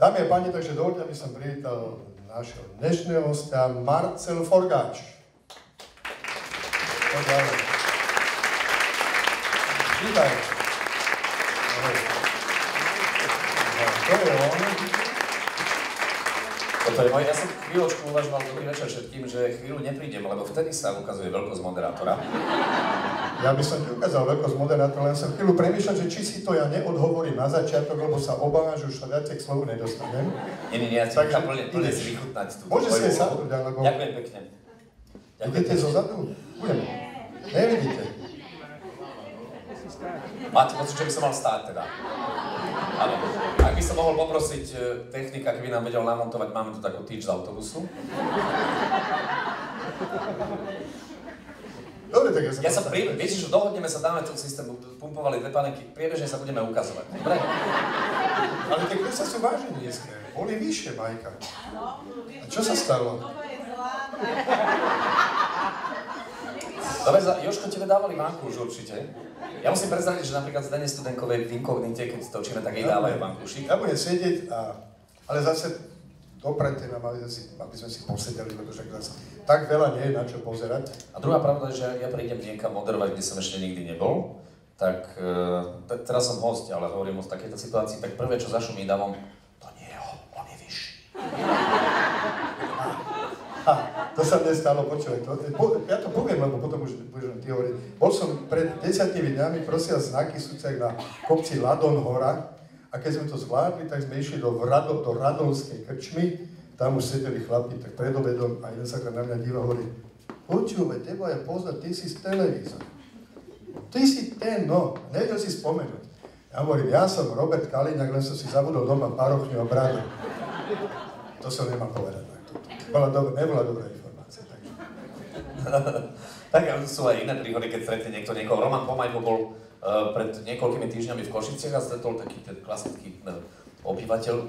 Dámy a páni, takže dovoľte, aby som privítal nášho dnešného hostia Marcel Forgáč. Vítaj. To je on. Toto je moje, ja som chvíľočku uvažoval, dobrý večer všetkým, že chvíľu neprídem, lebo vtedy sa ukazuje veľkosť moderátora. Ja by som ti ukázal veľkosť moderátora, len som chvíľu premýšľal, že či si to ja neodhovorím na začiatok, lebo sa obávam, že už sa viacej k slovu nedostanem. Nie, ja chcem plne si vychutnať tú môže si aj sadnúť, alebo... Ďakujem pekne. Vidíte zo zadu? Budem. Nevidíte. Máte pocit, že by som mal stáť teda? Áno. Ak by som mohol poprosiť technika, keby nám vedel namontovať, máme tu takú tyč z autobusu. Dobre, tak ja sa viete, že dohodneme sa, dáme ten systém, pumpovali dve panenky, priebežne sa budeme ukazovať. Dobre? Ale tie kresá sú vážne nízke. Boli vyššie, Majka. A čo sa stalo? Dobre, Jožko, tebe dávali vanku už určite. Ja musím prezradiť, že napríklad z Dene Studenkovej v Inkognite, keď točíme, tak jej dávajú vankušik. Ja budem sedieť, ale zase doprete nám, aby sme si posedeli, pretože tak veľa nie je na čo pozerať. A druhá pravda je, že ja prídem niekam moderovať, kde som ešte nikdy nebol, tak teraz som host, ale hovorím o takejto situácii, tak prvé, čo zašumí, dávam, to nie je on je vyšší. To sa mne stalo, počúvaj, ja to poviem, lebo potom už budem ti hovoriť. Bol som pred 10 dňami, prosil znaky súcek na kopci Ladon Hora a keď sme to zvládli, tak sme išli do Radonskej krčmy, tam už sedeli chlapi tak pred obedom a jeden sa na mňa díva a hovorí: počúvaj, teba ja poznať, ty si z televízora. Ty si ten, no, nevedel si spomenúť. Ja hovorím, ja som Robert Kaliňák, len som si zabudol doma parochňu a bradu. To som nemal povedať. Nebola dobrá informácia. Tak sú aj iné príhody, keď stretne niekto niekoho. Roman Pomajko bol pred niekoľkými týždňami v Košiciach a stretol taký ten klasický obyvateľ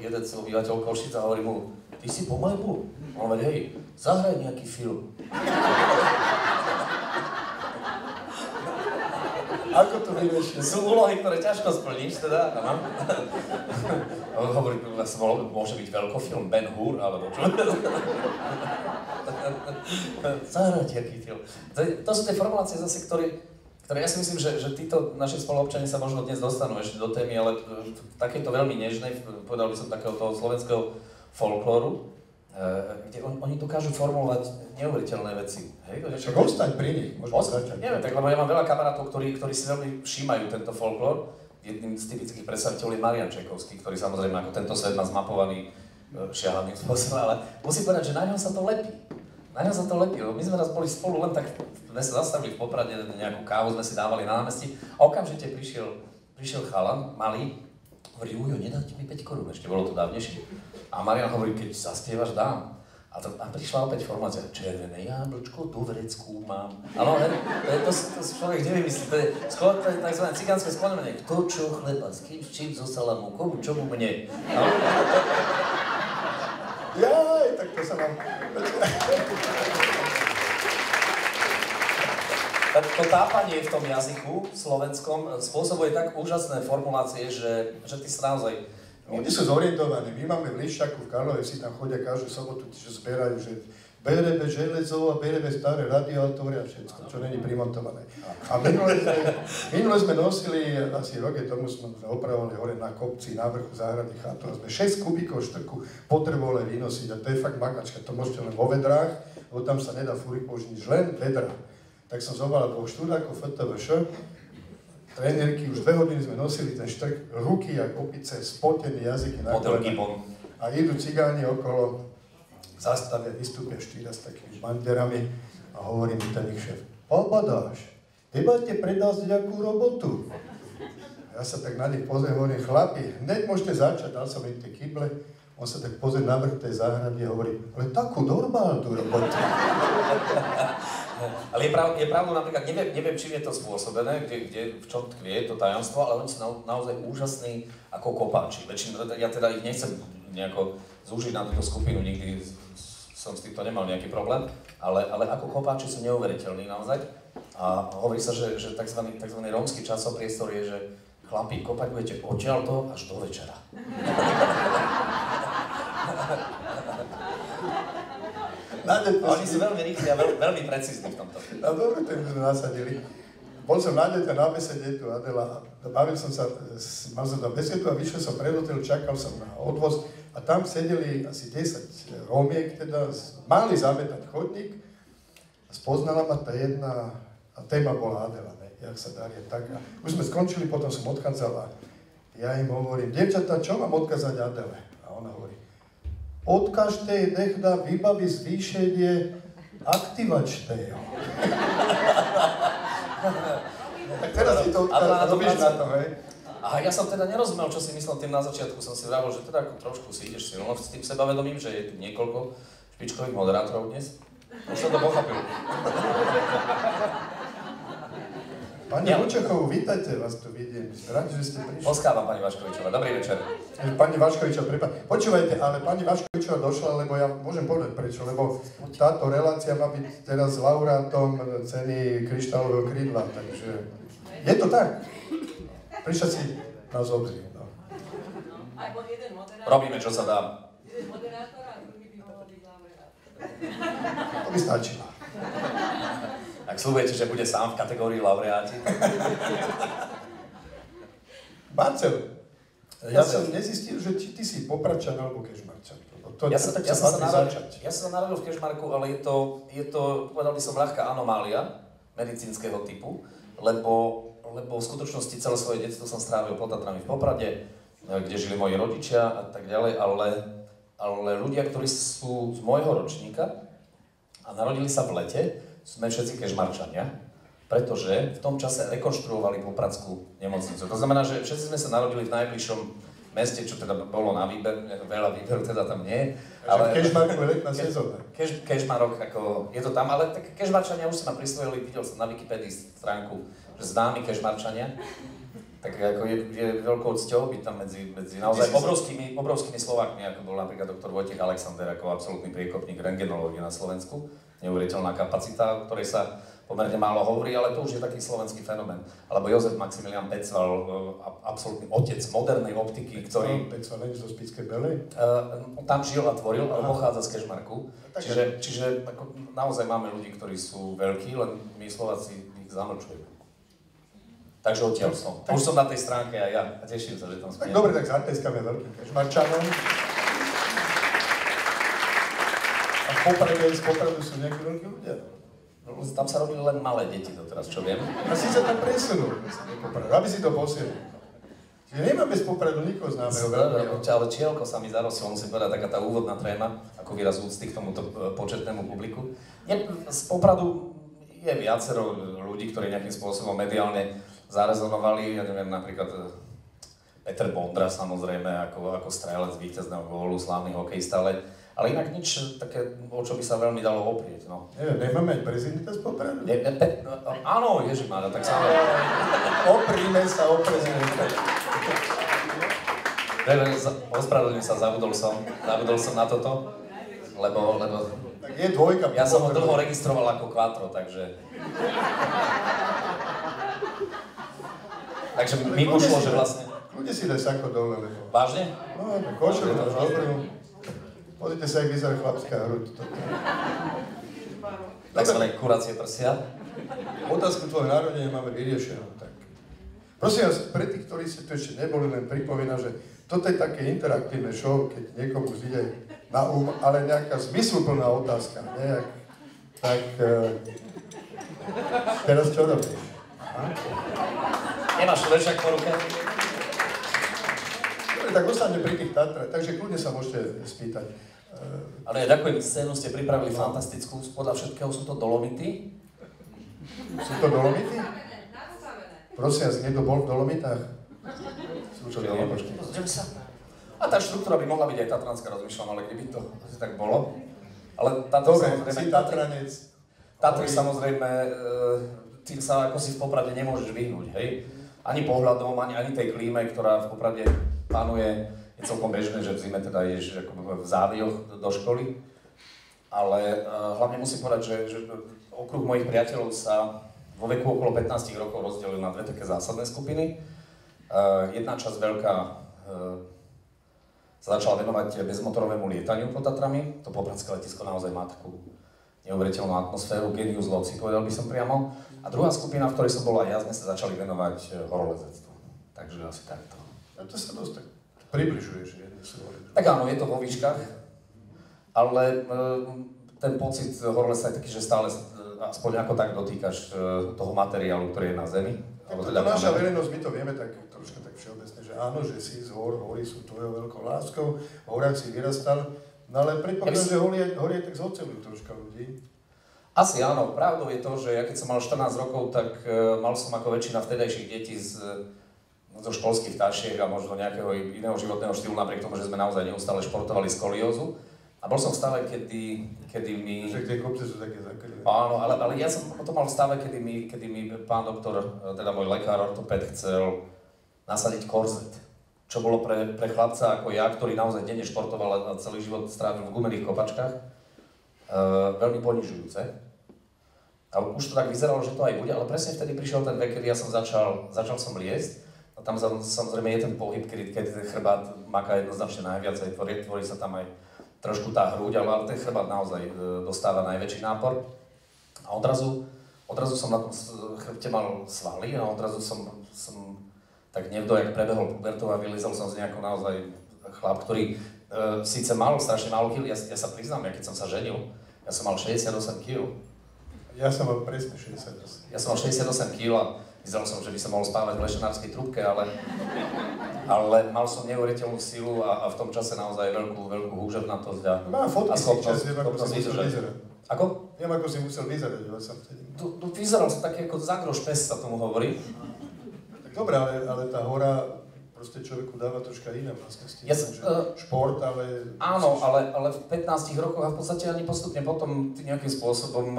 Košic a hovorí mu: ty si Pomajko? On hovorí: hej, zahraj nejaký film. Ako to vyriešil? Sú úlohy, ktoré ťažko splníš, teda, áno. On hovorí, môže byť veľkofilm Ben Hur, alebo čo? Zahrať aký film. To sú tie formulácie zase, ktoré ja si myslím, že títo naši spoluobčania sa možno dnes dostanú ešte do témy, ale v takejto veľmi nežnej, povedal by som takého toho slovenského folklóru, kde oni dokážu formulovať neuveriteľné veci. Čo ostaň pri nich, môžeme začať. Neviem, tak lebo ja mám veľa kamarátov, ktorí si veľmi všímajú tento folklór. Jedným z typických predstaviteľov je Marian Čajkovský, ktorý samozrejme ako tento svet má zmapovaný šialeným spôsobom, ale musím povedať, že na ňom sa to lepí. Na ňom sa to lepí, lebo my sme raz boli spolu, len tak sme sa zastavili v Poprade, nejakú kávu sme si dávali na námestí a okamžite prišiel chalan, malý, hovorí: Ujo, nedáte mi 5 korún, ešte bolo to dávnejšie. A Marian hovorí: keď zaspievaš, dám. A prišla opäť formácia: červené jablčko, tú vrecku mám. Áno, to si človek nevymyslí, to je tzv. Cigánske skloňovanie. Kto čo chleba, s kým, s čím, so salamou, komu, čomu, mne. Jaj, tak to sa nám... To tápanie v tom jazyku slovenskom spôsobuje tak úžasné formulácie, že ty sa naozaj... Oni sú zorientovaní. My máme v Lišťaku v Karlove, si tam chodia každú sobotu, čo zberajú, že bereme železo a bereme staré radiátory a všetko, čo není primontované. A minule sme nosili, asi rok tomu sme opravovali hore na kopci, na vrchu záhrady chatu a sme 6 kubíkov štrku potrebovali vynosiť a to je fakt makačka, to môžete len vo vedrách, lebo tam sa nedá fúriť použiť nič, len vedra. Tak som zoval 2 štúdákov FTVŠ, trénerky, už 2 hodiny sme nosili ten štrk, ruky jak opice, spotený jazyky na kolena. A idú cigáni okolo, zastavia, vystúpia 4 s takými banderami a hovorí mi ten ich šéf: Papadáš, ty máte pre nás nejakú robotu? Ja sa tak na nich pozriem, hovorím: chlapi, hneď môžete začať, dal som im tie kyble. On sa tak pozrie na vrch tej záhrady a hovorí: ale takú normálnu robotu. Ale je pravdou napríklad, neviem, čím je to spôsobené, v čom tkvie to tajomstvo, ale oni sú naozaj úžasní ako kopáči. Ja teda ich nechcem nejako zúžiť na túto skupinu, nikdy som s týmto nemal nejaký problém, ale ako kopáči sú neuveriteľní naozaj. A hovorí sa, že tzv. Rómsky časopriestor je, že chlapi, kopať budete odtiaľto až do večera. Oni sú veľmi rýchli a veľmi precízni v tomto. No dobre, ten sme nasadili. Bol som na dete na besede tu Adela a bavil som sa, mal som tam besedu a vyšiel som pred hotel, čakal som na odvoz a tam sedeli asi 10 Rómiek, teda mali zametať chodník a spoznala ma tá jedna, a téma bola Adela, ne, jak sa darí, tak. A už sme skončili, potom som odchádzal a ja im hovorím, dievčatá, čo mám odkázať Adele? A ona hovorí, odkažte, nech dá vybaví zvýšenie aktivačného. Tak teraz si to robíš na to, hej? A ja som teda nerozumel, čo si myslel tým na začiatku. Som si vravil, že teda ako trošku si ideš silno s tým sebavedomím, že je tu niekoľko špičkových moderátorov dnes. Už som to pochopil. Pani Vlčechovú, vítajte, vás tu vidím. Rád, že ste prišli. Poskávam pani Vaškovičová. Dobrý večer. Pani Vaškovičová, počúvajte, ale pani Vaškovičová došla, lebo ja môžem povedať prečo, lebo táto relácia má byť teraz laureátom ceny kryštálového krídla, takže je to tak. Prišla si nás obzrieť, no. Robíme, čo sa dá. Jeden moderátor a druhý by mohol byť laureát. To by stačilo. Ak slúbujete, že bude sám v kategórii laureáti. Marcel, ja som nezistil, že ty si Popradčan alebo Kežmarčan. Ja som sa narodil v Kežmarku, ale je to, povedal by som, ľahká anomália medicínskeho typu, lebo v skutočnosti celé svoje detstvo som strávil pod Tatrami v Poprade, kde žili moji rodičia a tak ďalej, ale ľudia, ktorí sú z môjho ročníka a narodili sa v lete, sme všetci Kežmarčania, pretože v tom čase rekonštruovali popradskú nemocnicu. To znamená, že všetci sme sa narodili v najbližšom meste, čo teda bolo na výber, veľa výberu teda tam nie. Ale Kežmarku je letná sezóna. Kežmarok, ako je to tam, ale tak Kežmarčania už si ma prisvojili, videl som na Wikipedii stránku, že známi Kežmarčania. Tak ako je veľkou cťou byť tam medzi naozaj obrovskými Slovákmi, ako bol napríklad doktor Vojtech Alexander, ako absolútny priekopník rentgenológie na Slovensku. Neuveriteľná kapacita, o ktorej sa pomerne málo hovorí, ale to už je taký slovenský fenomén. Alebo Jozef Maximilian Pecval, absolútny otec modernej optiky, ktorý... Pecval nie zo Spišskej Belej? Tam žil a tvoril, ale pochádza z Kežmarku. Čiže ako, naozaj máme ľudí, ktorí sú veľkí, len my Slováci ich zamlčujeme. Takže odtiaľ som. Už som na tej stránke aj ja a teším sa, že tam smiem. Tak dobre, tak zatleskáme veľkým Kežmarčanom. A v Popradu sú nejakí veľkí ľudia. Tam sa robili len malé deti doteraz, čo viem. A si sa tam presunul, aby si to posielil. Čiže nemáme z Popradu nikoho známeho veľkého. Ale Čielko sa mi zarosol, musím povedať, taká tá úvodná tréma, ako výraz úcty k tomuto početnému publiku. Z Popradu je viacero ľudí, ktorí nejakým spôsobom mediálne zarezonovali. Ja neviem, napríklad Peter Bondra, samozrejme, ako strelec víťazného gólu, slávny hokejista, ale inak nič také, o čo by sa veľmi dalo oprieť, no. Nemáme aj prezidenta z Popradu? Áno, Ježimára, tak sa... Opríme sa o prezidenta. Ospravedlňujem sa, zabudol som na toto, lebo... Tak je dvojka. Ja som ho dlho registroval ako Quattro, takže... Takže mi pošlo, že vlastne... Ľudia si daj sako dole, lebo... Vážne? No, košelu máš dobrú. Pozrite sa, jak vyzerá chlapská hruď. Takzvané kuracie prsia. Otázku tvojho narodenia máme vyriešenú. Tak. Prosím vás, pre tých, ktorí si tu ešte neboli, len pripomínam, že toto je také interaktívne show, keď niekomu zíde na ale nejaká zmysluplná otázka. Nejak, tak... Teraz čo robíš? Nemáš lešak po ruke? Dobre, tak ostane pri tých Tatrách, takže kľudne sa môžete spýtať. Ale ja ďakujem, scénu ste pripravili fantastickú, podľa všetkého sú to Dolomity. Sú to Dolomity? Prosím vás, niekto bol v Dolomitách? Sú čo Dolomitky? A tá štruktúra by mohla byť aj tatranská, rozmýšľam, ale keby to asi tak bolo. Ale dobre, si Tatranec. Tatry samozrejme, tým sa ako si v Poprade nemôžeš vyhnúť, hej? Ani pohľadom, ani tej klíme, ktorá v Poprade panuje. Je celkom bežné, že v zime teda ideš v závioch do školy. Ale hlavne musím povedať, že okruh mojich priateľov sa vo veku okolo 15 rokov rozdelil na dve také zásadné skupiny. Jedna časť veľká sa začala venovať bezmotorovému lietaniu pod Tatrami. To popradské letisko naozaj má takú neuveriteľnú atmosféru, genius loci, povedal by som priamo. A druhá skupina, v ktorej som bol aj ja, sme sa začali venovať horolezectvu. Takže asi takto. A to sa dosť tak približuje, že jedni sú hore. Tak áno, je to vo výškach, ale ten pocit horolezca je taký, že stále aspoň ako tak dotýkaš toho materiálu, ktorý je na zemi. Tak to naša verejnosť, my to vieme tak troška tak všeobecne, že áno, že si z hor, hory sú tvojou veľkou láskou, v horách si vyrastal, no ale predpokladám, že hory tak zocelujú troška ľudí. Asi áno, pravdou je to, že ja keď som mal 14 rokov, tak mal som ako väčšina vtedajších detí zo školských tašiek a možno nejakého iného životného štýlu, napriek tomu, že sme naozaj neustále športovali skoliózu. A bol som v stave, kedy mi... Však tie kopce sú také zakryté. Áno, ale ja som potom mal v stave, kedy mi pán doktor, teda môj lekár, ortoped, chcel nasadiť korzet. Čo bolo pre chlapca ako ja, ktorý naozaj denne športoval a celý život strávil v gumených kopačkách, veľmi ponižujúce. A už to tak vyzeralo, že to aj bude, ale presne vtedy prišiel ten vek, kedy ja som začal som liesť. A tam samozrejme je ten pohyb, keď ten chrbát maká jednoznačne najviac, aj tvorí sa tam aj trošku tá hruď, ale ten chrbát naozaj dostáva najväčší nápor. A odrazu som na tom chrbte mal svaly a odrazu som tak nevdojak prebehol pubertou a vylizol som z nejako naozaj chlap, ktorý síce mal strašne málo kil, ja sa priznám, keď som sa ženil, ja som mal 68 kg. Ja som mal presne 68. Ja som mal 68 kg a vyzeral som, že by som mohol spávať v lešenárskej trúbke, ale mal som neuveriteľnú silu a v tom čase naozaj veľkú húževnatosť Mám fotky a schopnosť vyzerať. vydržať. Ako? Viem, ako si musel vyzerať, že som vtedy. Vyzeral som taký ako zagrož pes, sa tomu hovorí. Tak dobré, ale tá hora proste človeku dáva troška iné vlastne s tým, že šport, ale... Áno, ale v 15 rokoch a v podstate ani postupne potom ty nejakým spôsobom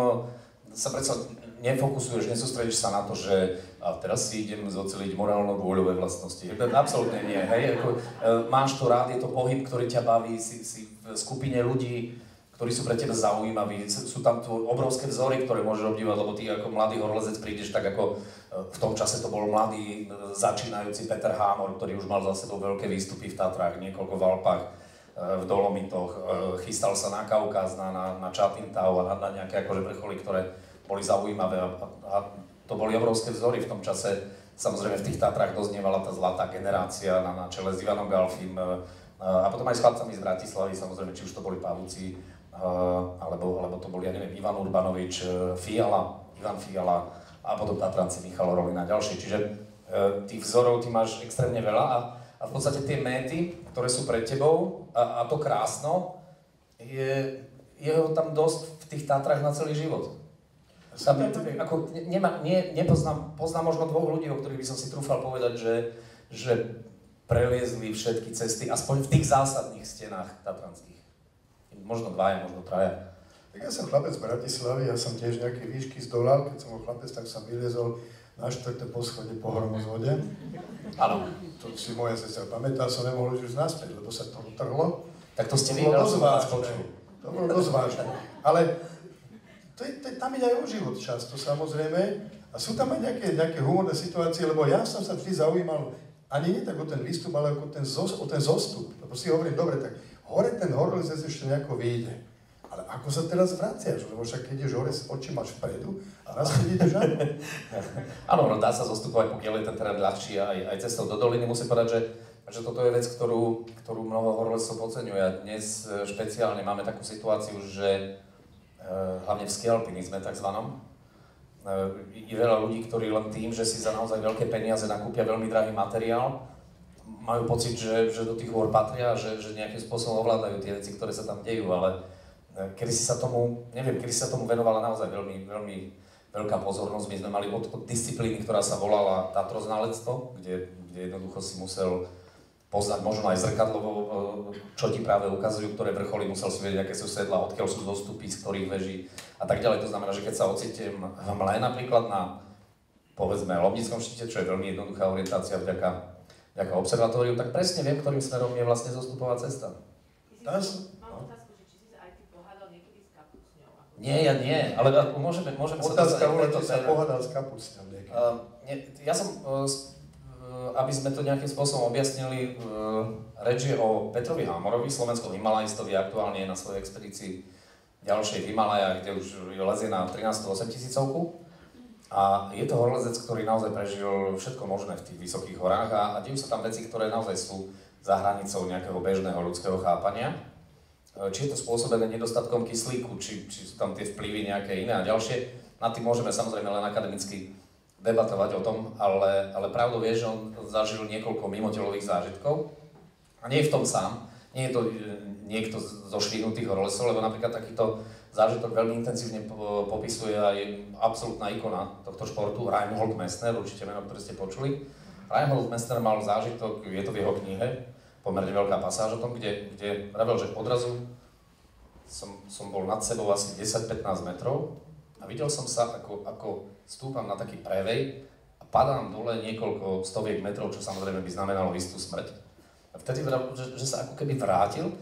sa predsa nefokusuješ, nesústredíš sa na to, že a teraz si idem zoceliť morálno-vôľové vlastnosti. Absolútne nie, hej. Máš to rád, je to pohyb, ktorý ťa baví, si v skupine ľudí, ktorí sú pre teba zaujímaví. Sú tam tu obrovské vzory, ktoré môžeš obdívať, lebo ty ako mladý horolezec prídeš tak ako v tom čase to bol mladý začínajúci Peter Hámor, ktorý už mal za sebou veľké výstupy v Tatrách, niekoľko v Alpách, v Dolomitoch, chystal sa na Kaukaz, na Čatintau a na nejaké akože vrcholy, ktoré boli zaujímavé a to boli obrovské vzory v tom čase. Samozrejme v tých Tatrách doznievala tá zlatá generácia na čele s Ivanom Galfim a potom aj s chlapcami z Bratislavy, samozrejme, či už to boli Pavúci, alebo to bol, ja neviem, Ivan Urbanovič, Ivan Fiala a potom Tatranci Michal Rolina a ďalší. Čiže tých vzorov ty máš extrémne veľa a v podstate tie méty, ktoré sú pred tebou a to krásno, je ho tam dosť v tých Tatrách na celý život. Poznám možno dvoch ľudí, o ktorých by som si trúfal povedať, že preliezli všetky cesty, aspoň v tých zásadných stenách tatranských. Možno dvaja, možno traja. Tak ja som chlapec z Bratislavy, ja som tiež nejaké výšky zdolal, keď som bol chlapec, tak som vyliezol na 4. poschodie po hromozvode. Áno. To si moja sestra pamätá, som nemohol už naspäť, lebo sa to utrhlo. Tak to ste vy, ale som vás počul. To bolo dosť vážne. Ale tam ide aj o život často, samozrejme. A sú tam aj nejaké humorné situácie, lebo ja som sa vždy zaujímal, ani nie tak o ten výstup, ale o ten zostup. Lebo si hovorím, dobre, tak hore ten horolezec ešte nejako vyjde. Ale ako sa teraz vraciaš? Lebo však keď ideš hore, oči máš vpredu a raz keď ideš áno. Áno, no dá sa zostupovať, pokiaľ je ten terén ľahší aj cestou do doliny. Musím povedať, že toto je vec, ktorú mnoho horolezcov podceňuje. A dnes špeciálne máme takú situáciu, že hlavne v skialpinizme takzvanom, je veľa ľudí, ktorí len tým, že si za naozaj veľké peniaze nakúpia veľmi drahý materiál, majú pocit, že do tých hôr patria, že nejakým spôsobom ovládajú tie veci, ktoré sa tam dejú, ale kedy si sa tomu venovala naozaj veľmi, veľmi veľká pozornosť. My sme mali od disciplíny, ktorá sa volala tatroznalectvo, kde jednoducho si musel poznať možno aj zrkadlovo, čo ti práve ukazujú, ktoré vrcholy, musel si vedieť, aké sú sedlá, odkiaľ sú dostupy, z ktorých veží a tak ďalej. To znamená, že keď sa ocitiem v Mle napríklad na, povedzme, Lomnickom štíte, čo je veľmi jednoduchá orientácia vďaka observatóriu, tak presne viem, ktorým smerom je vlastne zostupová cesta. Mám otázku, že či si sa aj ty pohádal niekedy s kapucňou? Nie, ja nie, ale môžeme Otázka, či sa pohádal s kapucňou niekedy. Ja som aby sme to nejakým spôsobom objasnili, reč je o Petrovi Hámorovi, slovenskom himalajistovi, aktuálne je na svojej expedícii ďalšej v Himalajách, kde už lezie na 13. 8000. A je to horolezec, ktorý naozaj prežil všetko možné v tých vysokých horách a dejú sa tam veci, ktoré naozaj sú za hranicou nejakého bežného ľudského chápania. Či je to spôsobené nedostatkom kyslíku, či sú tam tie vplyvy nejaké iné a ďalšie. Na tým môžeme samozrejme len akademicky debatovať o tom, ale pravdou je, že on zažil niekoľko mimotelových zážitkov a nie je v tom sám. Nie je to niekto zo švihnutých horolezcov, lebo napríklad takýto zážitok veľmi intenzívne popisuje aj absolútna ikona tohto športu, Reinhold Messner, určite meno, ktoré ste počuli. Reinhold Messner mal zážitok, je to v jeho knihe, pomerne veľká pasáž o tom, kde vravel, že odrazu som bol nad sebou asi 10-15 metrov a videl som sa, ako stúpam na taký prevej a padám dole niekoľko stoviek metrov, čo samozrejme by znamenalo istú smrť. A vtedy vravel, že sa ako keby vrátil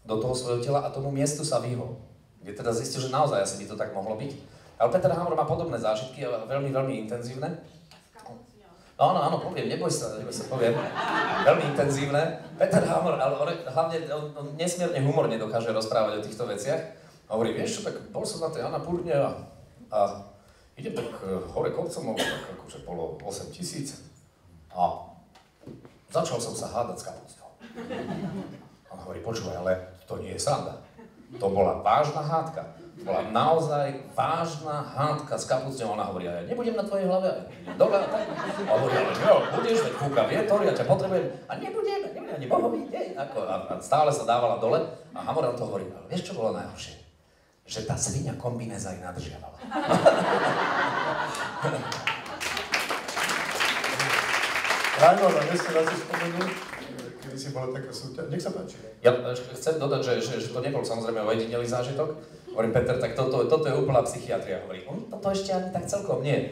do toho svojho tela a tomu miestu sa vyhol. Kde teda zistil, že naozaj asi by to tak mohlo byť. Ale Peter Hamor má podobné zážitky a veľmi, veľmi intenzívne. No, áno, poviem, neboj sa, poviem. Veľmi intenzívne. Peter Hamor, ale hlavne on nesmierne humorne dokáže rozprávať o týchto veciach. A hovorí, vieš čo, tak bol som na tej Annapurne a idem tak hore kopcom, tak akože bolo 8000 a začal som sa hádať s kapusťou. On hovorí, počúvaj, ale to nie je sranda. To bola vážna hádka. To bola naozaj vážna hádka s kapusťou. Ona hovorí, ja nebudem na tvojej hlave. Dole a tak. A hovorí, ale jo, budeš, veď fúka vietor, ja ťa potrebujem. A nebudem, ani bohovi, nie. A stále sa dávala dole. A Hamor na to hovorí, ale vieš, čo bolo najhoršie? Že tá svinia kombinéza ich nadržiavala. Áno, ale dnes ste si spomenul, kedy si bola taká súťaž. Nech sa páči. Ja chcem dodať, že to nebol samozrejme ojedinelý zážitok. Hovorím, Peter, tak toto je úplná psychiatria. Hovorí, toto ešte ani tak celkom nie.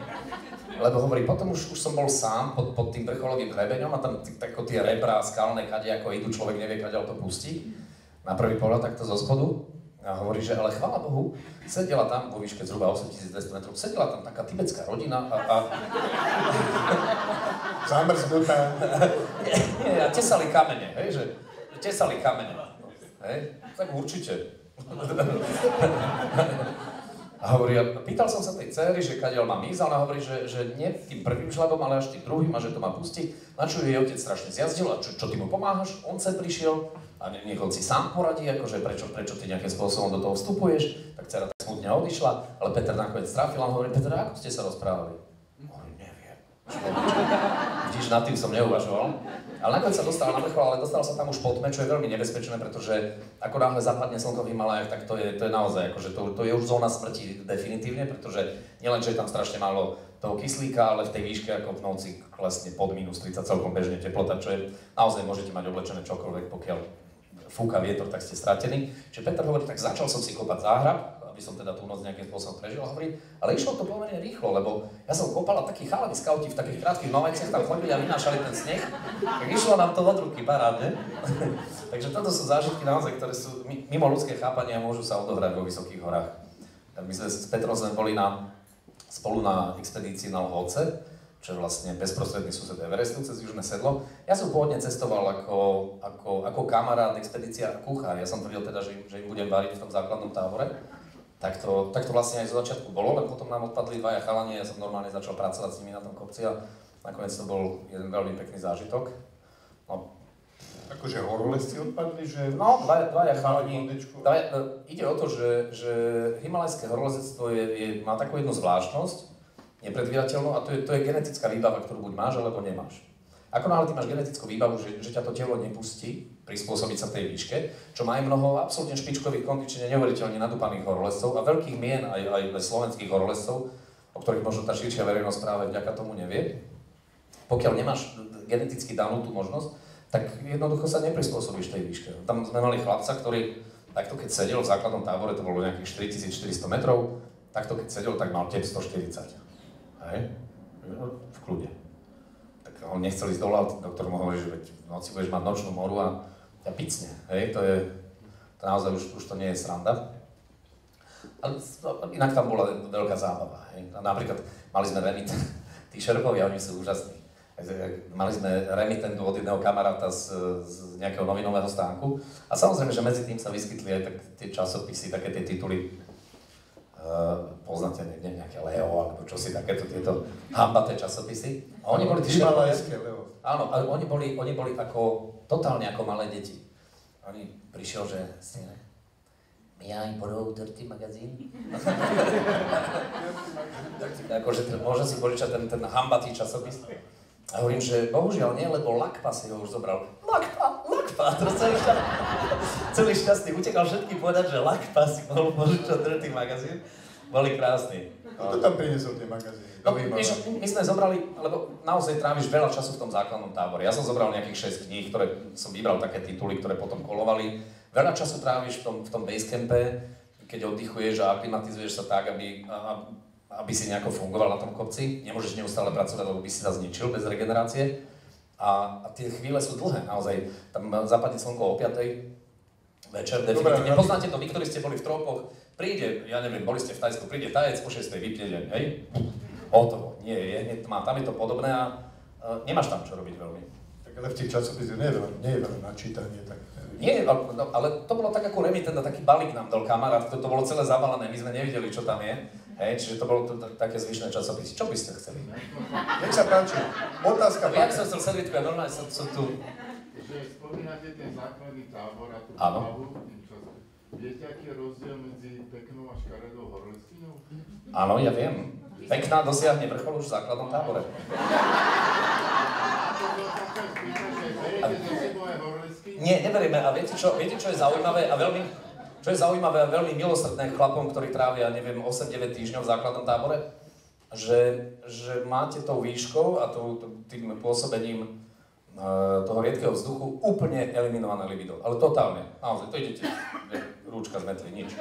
Lebo hovorí, potom už som bol sám pod tým vrcholovým hrebeňom a tam tako tie rebrá skalné kade, ako idú, človek nevie, kadiaľ to pustí. Na prvý pohľad takto zo spodu. A hovorí, že ale chvála Bohu, sedela tam vo výške zhruba 8200 metrov, sedela tam taká tibetská rodina a Zamrznutá. Nie, a tesali kamene, hej, že tesali kamene, hej, tak určite. A hovorí, pýtal som sa tej dcery, že kadiaľ mám ísť, a ona hovorí, že nie tým prvým žľabom, ale až tým druhým a že to má pustiť. Na čo jej otec strašne zjazdil a čo ty mu pomáhaš? On sem prišiel a nech on si sám poradí, akože prečo ty nejakým spôsobom do toho vstupuješ. Tak dcera tak smutne odišla, ale Peter nakoniec trafil a hovorí, Peter, ako ste sa rozprávali? Hovorí, neviem. Vidíš, nad tým som neuvažoval. Ale nakoniec sa dostal na vrchol, ale dostal sa tam už po tme, čo je veľmi nebezpečné, pretože ako náhle zapadne slnko v Himalajách, tak to je naozaj, akože to je už zóna smrti definitívne, pretože nielen, že je tam strašne málo toho kyslíka, ale v tej výške ako v noci klesne pod minus 30 celkom bežne teplota, čo je naozaj môžete mať oblečené čokoľvek, pokiaľ fúka vietor, tak ste stratení. Čiže Peter hovorí, tak začal som si kopať záhrab, aby som teda tú noc nejakým spôsobom prežil, a hovorí, ale išlo to pomerne rýchlo, lebo ja som kopal a takí chalani skauti v takých krátkych novajciach tam chodili a vynášali ten sneh, tak išlo nám to od ruky parádne. Takže toto sú zážitky naozaj, ktoré sú mimo ľudské chápanie a môžu sa odohrať vo vysokých horách. My sme s Petrom boli spolu na expedícii na Lhotse, čo je vlastne bezprostredný sused Everestu cez Južné sedlo. Ja som pôvodne cestoval ako kamarát, expedícia a kuchár. Ja som tvrdil teda, že im budem variť v tom základnom tábore. Tak to vlastne aj zo začiatku bolo, len potom nám odpadli dvaja chalani, ja som normálne začal pracovať s nimi na tom kopci a nakoniec to bol jeden veľmi pekný zážitok. No. Akože horolezci odpadli, že... No, dvaja chalani. Ide o to, že himalajské horolezectvo má takú jednu zvláštnosť, nepredvídateľnú, a to je genetická výbava, ktorú buď máš, alebo nemáš. Ako náhle ty máš genetickú výbavu, že ťa to telo nepustí prispôsobiť sa tej výške, čo má aj mnoho absolútne špičkových, kondične neuveriteľne nadúpaných horolezcov a veľkých mien aj slovenských horolezcov, o ktorých možno tá širšia verejnosť práve vďaka tomu nevie. Pokiaľ nemáš geneticky danú tú možnosť, tak jednoducho sa neprispôsobíš tej výške. Tam sme mali chlapca, ktorý takto keď sedel v základnom tábore, to bolo nejakých 4400 metrov, takto keď sedel, tak mal tep 140. Hej? V kľude. Tak on nechcel ísť dole, doktor mu hovorí, že v noci budeš mať nočnú moru a ťa picne. Hej? To naozaj už to nie je sranda. Ale inak tam bola veľká zábava. Hej? A napríklad mali sme Renit, tí šerpovia, oni sú úžasní. Mali sme remitentu od jedného kamaráta z nejakého novinového stánku a samozrejme, že medzi tým sa vyskytli aj tie časopisy, také tie tituly, poznáte niekde nejaké Leo alebo čosi takéto, tieto hambaté časopisy. A oni boli áno, ale oni boli ako, totálne ako malé deti. Oni prišiel, že may I borrow Dirty magazín? Akože môžem si požičať ten hambatý časopis. A hovorím, že bohužiaľ nie, lebo Lakpa si ho už zobral. Lakpa, teraz celý šťastný utekal všetkým povedať, že Lakpa si mohol požičať Dirty magazín. Boli krásni. Kto tam priniesol tie magazíny? No, my sme zobrali, lebo naozaj tráviš veľa času v tom základnom tábore. Ja som zobral nejakých 6 kníh, ktoré som vybral také tituly, ktoré potom kolovali. Veľa času tráviš v tom basecampe, keď oddychuješ a aklimatizuješ sa tak, aby si nejako fungoval na tom kopci. Nemôžeš neustále pracovať, lebo by si sa zničil bez regenerácie. A tie chvíle sú dlhé, naozaj. Tam zapadne slnko o 5:00 večer, definitívne. Poznáte to, vy, ktorí ste boli v tropoch, príde, ja neviem, boli ste v Tajsku, príde Tajec, o 6:00 vypne deň, hej? Hotovo, nie je hneď tma, tam je to podobné a nemáš tam čo robiť veľmi. Tak ale v tých časopisoch nie je veľa na čítanie, tak... Nie, ale to bolo tak ako remitenda, taký balík nám dal kamarát, to bolo celé zabalené, my sme nevideli, čo tam je. Hej, čiže to bolo také zvyšné časopisy. Čo by ste chceli? Nech sa páči, otázka. Ja som chcel servítku, ja normálne som tu... Že spomínate ten základný tábor a tú Áno. hlavu, viete, aký je rozdiel medzi peknou a škaredou horlistinou? Áno, ja viem. Pekná dosiahne vrchol už v základnom tábore. Nie, neberieme. A viete, čo je zaujímavé a veľmi milosrdné chlapom, ktorí trávia, neviem, 8-9 týždňov v základnom tábore, že máte tou výškou a tým pôsobením toho riedkeho vzduchu úplne eliminované libido. Ale totálne. Naozaj, to idete, rúčka zmetli, nič.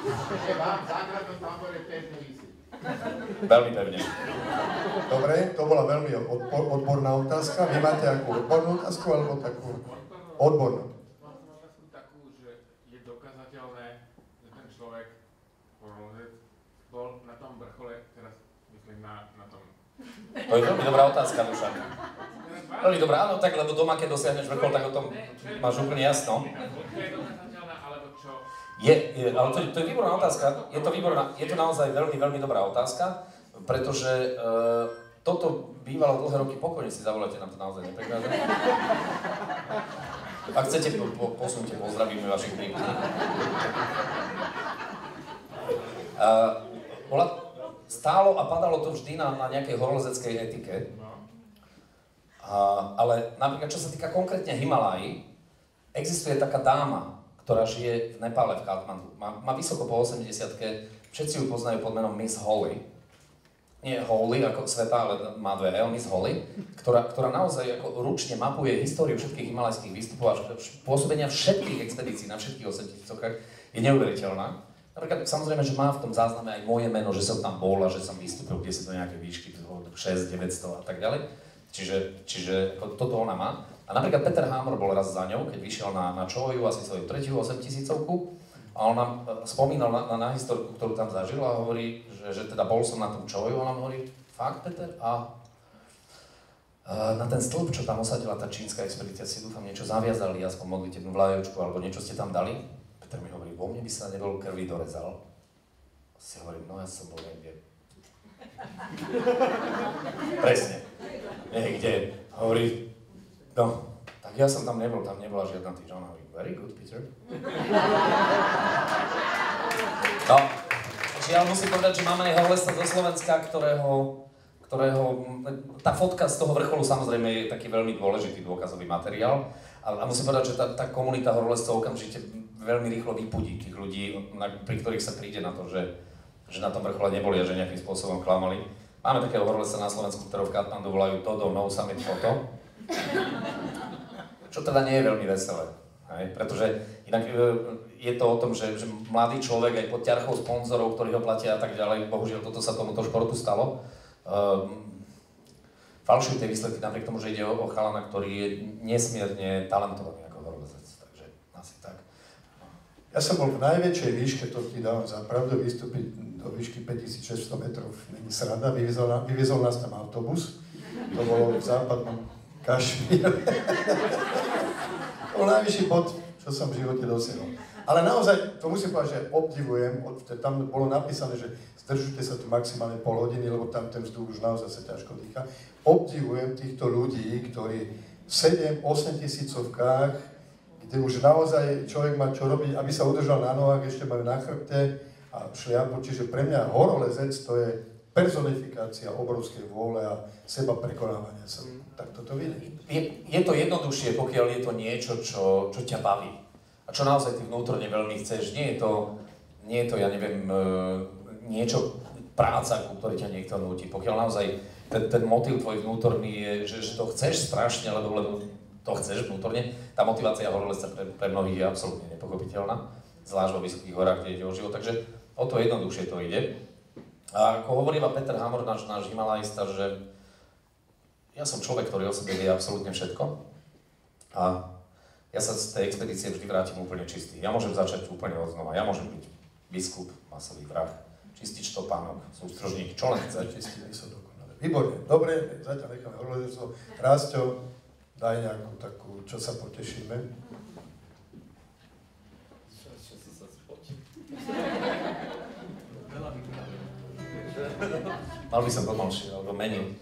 Že vám v základnom tábore pevne visí. Veľmi pevne. Dobre, to bola veľmi odborná otázka. Vy máte akú odbornú otázku, alebo takú odbornú? Mám otázku takú, že je dokázateľné, že ten človek, bol na tom vrchole, teraz myslím na tom. To je veľmi dobrá otázka, Dušan. Veľmi dobrá, áno, tak lebo doma, keď dosiahneš vrchol, tak o tom máš úplne jasno. Je dokázateľné, alebo čo? Ale to je výborná otázka. Je to naozaj veľmi, veľmi dobrá otázka, pretože toto bývalo dlhé roky pokojne, si zavoláte, nám to naozaj neprekáže. Ak chcete, posunite, pozdravíme vašich príbuzných. Stálo a padalo to vždy na nejakej horolezeckej etike. Ale napríklad, čo sa týka konkrétne Himaláji, existuje taká dáma, ktorá žije v Nepále, v Katmandu. Má vysoko po 80-ke, všetci ju poznajú pod menom Miss Holly. Nie Holly ako sveta, ale má dve L, Miss Holly, ktorá naozaj ako ručne mapuje históriu všetkých himalajských výstupov a pôsobenia všetkých expedícií na všetkých 8000-kách je neuveriteľná. Napríklad, samozrejme, že má v tom zázname aj moje meno, že som tam bol a že som vystúpil, kde si do nejaké výšky, 6, 900 a tak ďalej. Čiže toto ona má. A napríklad Peter Hammer bol raz za ňou, keď vyšiel na Čoju, asi svoju 3. 8000-ku. A on nám spomínal na historku, ktorú tam zažil a hovorí, že teda bol som na tom Čoju. A on nám hovorí, fakt Peter? A na ten stĺp, čo tam osadila tá čínska expedícia, si dúfam niečo zaviazali, aspoň modlitebnú vlajočku, alebo niečo ste tam dali. Peter mi hovorí, vo mne by sa nebol krvi dorezal. Si hovorím, no ja som bol niekde. Presne. Niekde. Hovorí, no, tak ja som tam nebol, tam nebola žiadna týždňa. On hovorí, very good, Peter. No, žiaľ musím povedať, že máme aj horolezca zo Slovenska, ktorého tá fotka z toho vrcholu samozrejme je taký veľmi dôležitý dôkazový materiál. A musím povedať, že tá komunita horolezcov okamžite veľmi rýchlo vypudí tých ľudí, pri ktorých sa príde na to, že na tom vrchole neboli a že nejakým spôsobom klamali. Máme takého horolezca na Slovensku, ktorého v Katmandu volajú Todo No Summit Photo. Čo teda nie je veľmi veselé. Hej? Pretože inak je to o tom, že mladý človek aj pod ťarchou sponzorov, ktorí ho platia a tak ďalej, bohužiaľ toto sa tomuto športu stalo. Falšujú tie výsledky napriek tomu, že ide o chalana, ktorý je nesmierne talentovaný ako horolezec. Takže asi tak. Ja som bol v najväčšej výške, to ti dávam za pravdu, vystúpiť do výšky 5600 metrov, není sranda, vyviezol nás tam autobus, to bolo v západnom Kašmíre. To bol najvyšší bod, čo som v živote dosiahol. Ale naozaj, to musím povedať, že obdivujem, tam bolo napísané, že zdržujte sa tu maximálne pol hodiny, lebo tam ten vzduch už naozaj sa ťažko dýcha. Obdivujem týchto ľudí, ktorí v 7-8 tisícovkách, kde už naozaj človek má čo robiť, aby sa udržal na nohách, ešte majú na chrbte a šliapu. Čiže pre mňa horolezec to je personifikácia obrovskej vôle a seba prekonávania sa. Tak toto vidíš. Je to jednoduchšie, pokiaľ je to niečo, čo ťa baví. A čo naozaj ty vnútorne veľmi chceš. Nie je to, ja neviem, niečo, práca, ku ktorej ťa niekto núti. Pokiaľ naozaj ten motív tvoj vnútorný je, že to chceš strašne, lebo to chceš vnútorne, tá motivácia horolezca pre mnohých je absolútne nepochopiteľná, zvlášť vo vysokých horách, kde ide o život, takže o to jednoduchšie to ide. A ako hovoríva Peter Hamor, náš himalajista, že ja som človek, ktorý o sebe vie absolútne všetko a ja sa z tej expedície vždy vrátim úplne čistý. Ja môžem začať úplne od znova, ja môžem byť biskup, masový vrah, čistič topánok, sústružník, čo len chce. Čistý sú dokonalé. Výborne, dobre, zatiaľ necháme horolezectvo. Rásťo, daj nejakú takú, čo sa potešíme. Čo sa spotí? Mal by som pomalšie, alebo menej.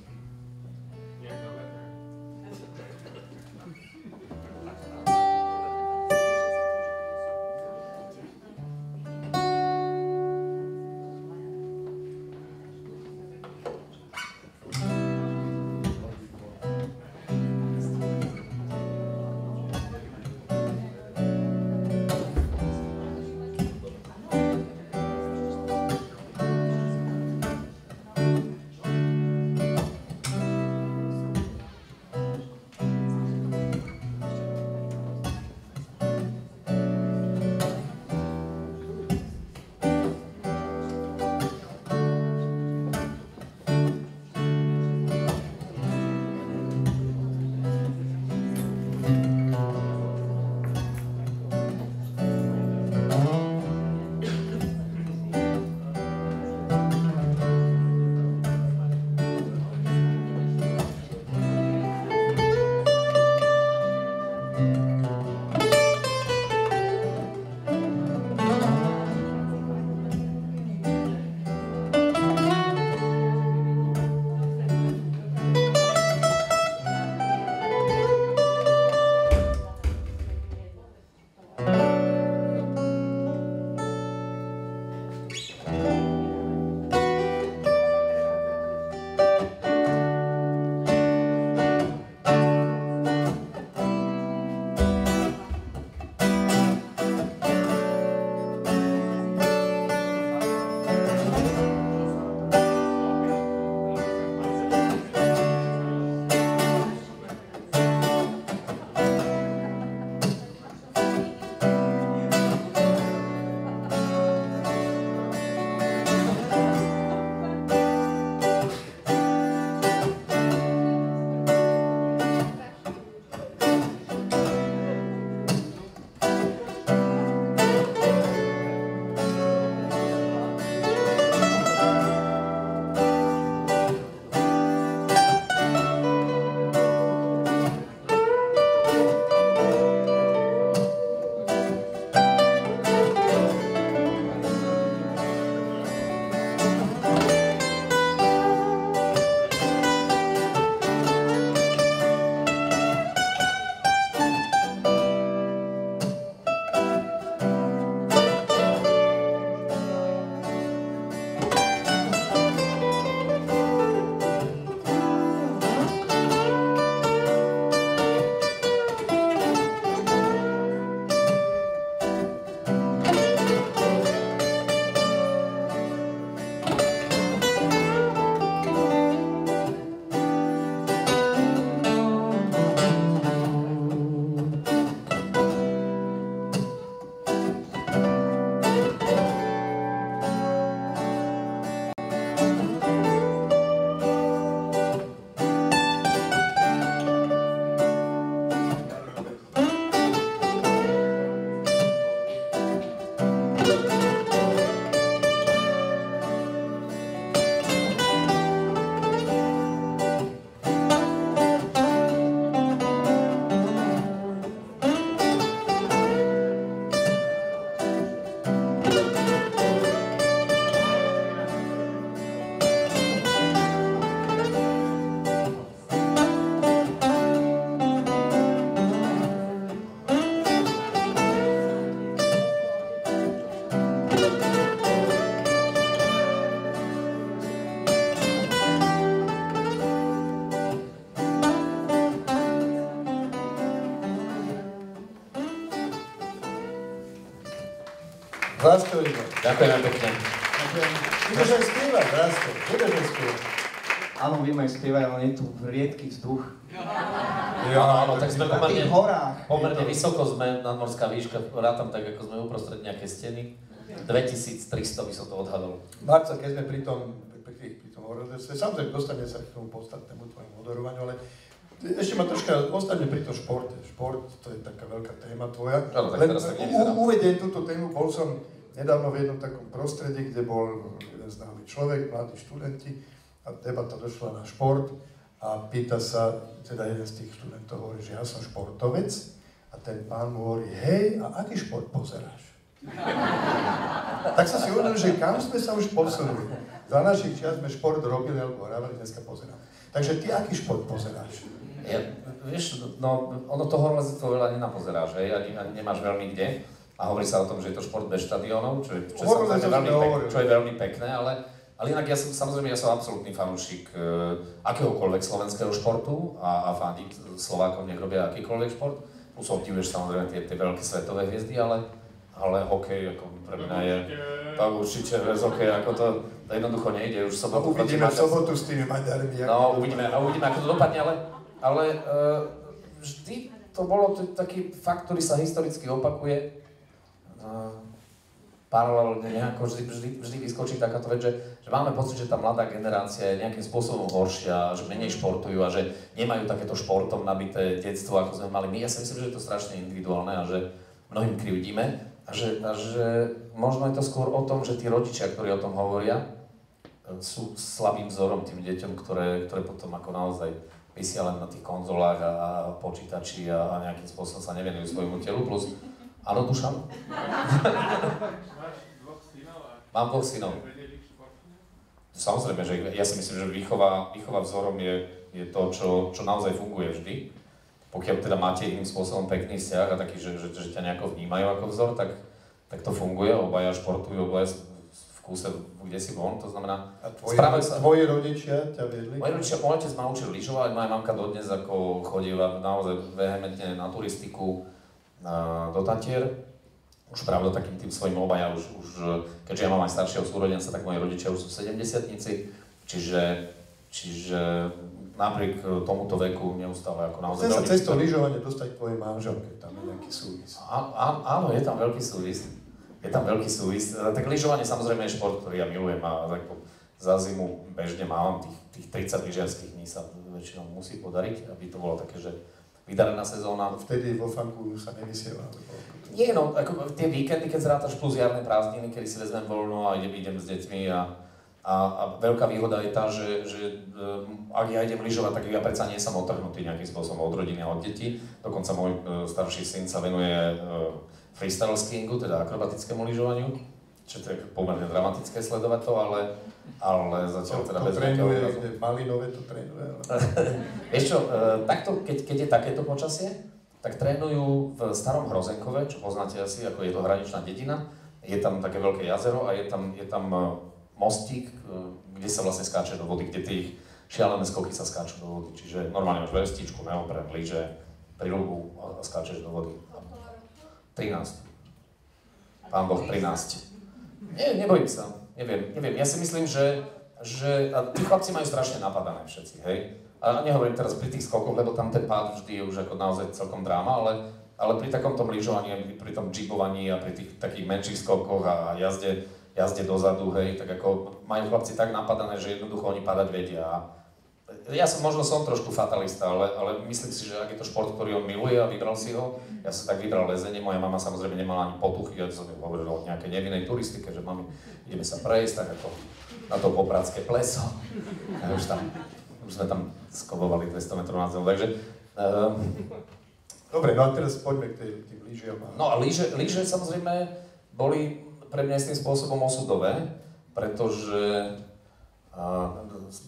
Rasto Ivo. Ďakujem pekne. Budeš aj spievať, Rasto. Budeš aj spievať. Áno, vieme aj spievať, ale je tu riedky vzduch. Áno, tak sme Na tých horách. pomerne vysoko sme, nadmorská výška, rátam tak, ako sme uprostred nejakej steny. 2300 by som to odhadol. Marca, keď sme pri tom horodese, samozrejme dostane sa k tomu podstatnému tvojmu moderovaniu, ale ešte ma troška ostane pri tom športe. Šport, to je taká veľká téma tvoja. Áno, tak Len teraz tak nevyzerá. uvediem túto tému, bol som nedávno v jednom takom prostredí, kde bol jeden známy človek, mladí študenti, a debata došla na šport a pýta sa, teda jeden z tých študentov hovorí, že ja som športovec a ten pán mu hovorí, hej, a aký šport pozeráš? Tak som si uvedomil, že kam sme sa už posunuli. Za našich čias sme šport robili alebo hrávali, dneska pozeráme. Takže ty aký šport pozeráš? Ja, vieš, no, ono to horolezectvo veľa nenapozeráš, hej, ani nemáš veľmi kde. A hovorí sa o tom, že je to šport bez štadiónov, čo je veľmi pekné, ale inak ja som absolútny fanúšik akéhokoľvek slovenského športu a fandím Slovákom, nech robia akýkoľvek šport. Plus obdivuješ samozrejme tie veľké svetové hviezdy, ale hokej ako pre mňa je tak určite bez hokeja, ako to jednoducho nejde už sobotu. Uvidíme v sobotu s tými Maďarmi. No, uvidíme, ako to dopadne, ale vždy to bolo taký fakt, ktorý sa historicky opakuje. Paralelne nejako vždy vyskočí takáto vec, že máme pocit, že tá mladá generácia je nejakým spôsobom horšia, že menej športujú a že nemajú takéto športom nabité detstvo, ako sme mali my. Ja si myslím, že je to strašne individuálne a že mnohým krivdíme. A že možno je to skôr o tom, že tí rodičia, ktorí o tom hovoria, sú slabým vzorom tým deťom, ktoré potom ako naozaj vysia len na tých konzolách a počítači a nejakým spôsobom sa nevenujú svojmu telu. Plus, áno, Dušan? Máš dvoch synov a... Mám dvoch synov. Samozrejme, že ja si myslím, že výchova vzorom je to, čo naozaj funguje vždy. Pokiaľ teda máte iným spôsobom pekný vzťah a taký, že ťa nejako vnímajú ako vzor, tak to funguje, obaja športujú, obaja v kúse, kde si von, to znamená... A tvoji rodičia ťa viedli? Moji rodičia, môj otec ma učil lyžovať, moja mamka dodnes ako chodila naozaj vehementne na turistiku do Tatier. Už pravda takým tým svojim obaja, už keďže ja mám aj staršieho súrodenca, tak moji rodičia už sú 70-tnici, čiže napriek tomuto veku neustále ako naozaj... Chcem sa cez to lyžovanie dostať k tvojej manželke, tam je nejaký súvis. Áno, je tam veľký súvis. Tak lyžovanie samozrejme je šport, ktorý ja milujem a tak za zimu bežne mám, tých 30 lyžiarských dní sa väčšinou musí podariť, aby to bolo také, že vydarená sezóna. Vtedy vo funku sa nevysiela. Nie, no, ako tie víkendy, keď zrátaš plus jarné prázdniny, kedy si vezmem voľno a idem s deťmi a veľká výhoda je tá, že ak ja idem lyžovať, tak ja predsa nie som otrhnutý nejakým spôsobom od rodiny a od detí. Dokonca môj starší syn sa venuje freestyle skiingu, teda akrobatickému lyžovaniu, čo to je pomerne dramatické sledovať to, ale zatiaľ teda bez nejakého obrazu. Malinové to trénuje. Vieš čo, takto, keď je takéto počasie, tak trénujú v Starom Hrozenkove, čo poznáte asi, ako je to hraničná dedina. Je tam také veľké jazero a je tam mostík, kde sa vlastne skáče do vody, kde tie šialené skoky sa skáču do vody. Čiže normálne máš vestičku, neopren, lyže, priluhu a skáčeš do vody. 13. Pán Boh, 13. Nie, nebojím sa. Neviem. Ja si myslím, že a tí chlapci majú strašne napadané všetci, hej. A nehovorím teraz pri tých skokoch, lebo tam ten pád vždy je už ako naozaj celkom dráma, ale pri takomto lyžovaní, pri tom jeepovaní a pri tých takých menších skokoch a jazde dozadu, hej, tak ako majú chlapci tak napadané, že jednoducho oni padať vedia. Ja možno som trošku fatalista, ale myslím si, že ak je to šport, ktorý on miluje a vybral si ho, ja som tak vybral lezenie, moja mama samozrejme nemala ani potuchy, ja som hovoril o nejakej nevinnej turistike, že mami, ideme sa prejsť, tak ako na to popradské pleso. A už sme tam skobovali 200 metrov nad zemou, takže... Dobre, no a teraz poďme k tým lyžiam. No a lyže samozrejme boli pre mňa istým spôsobom osudové, pretože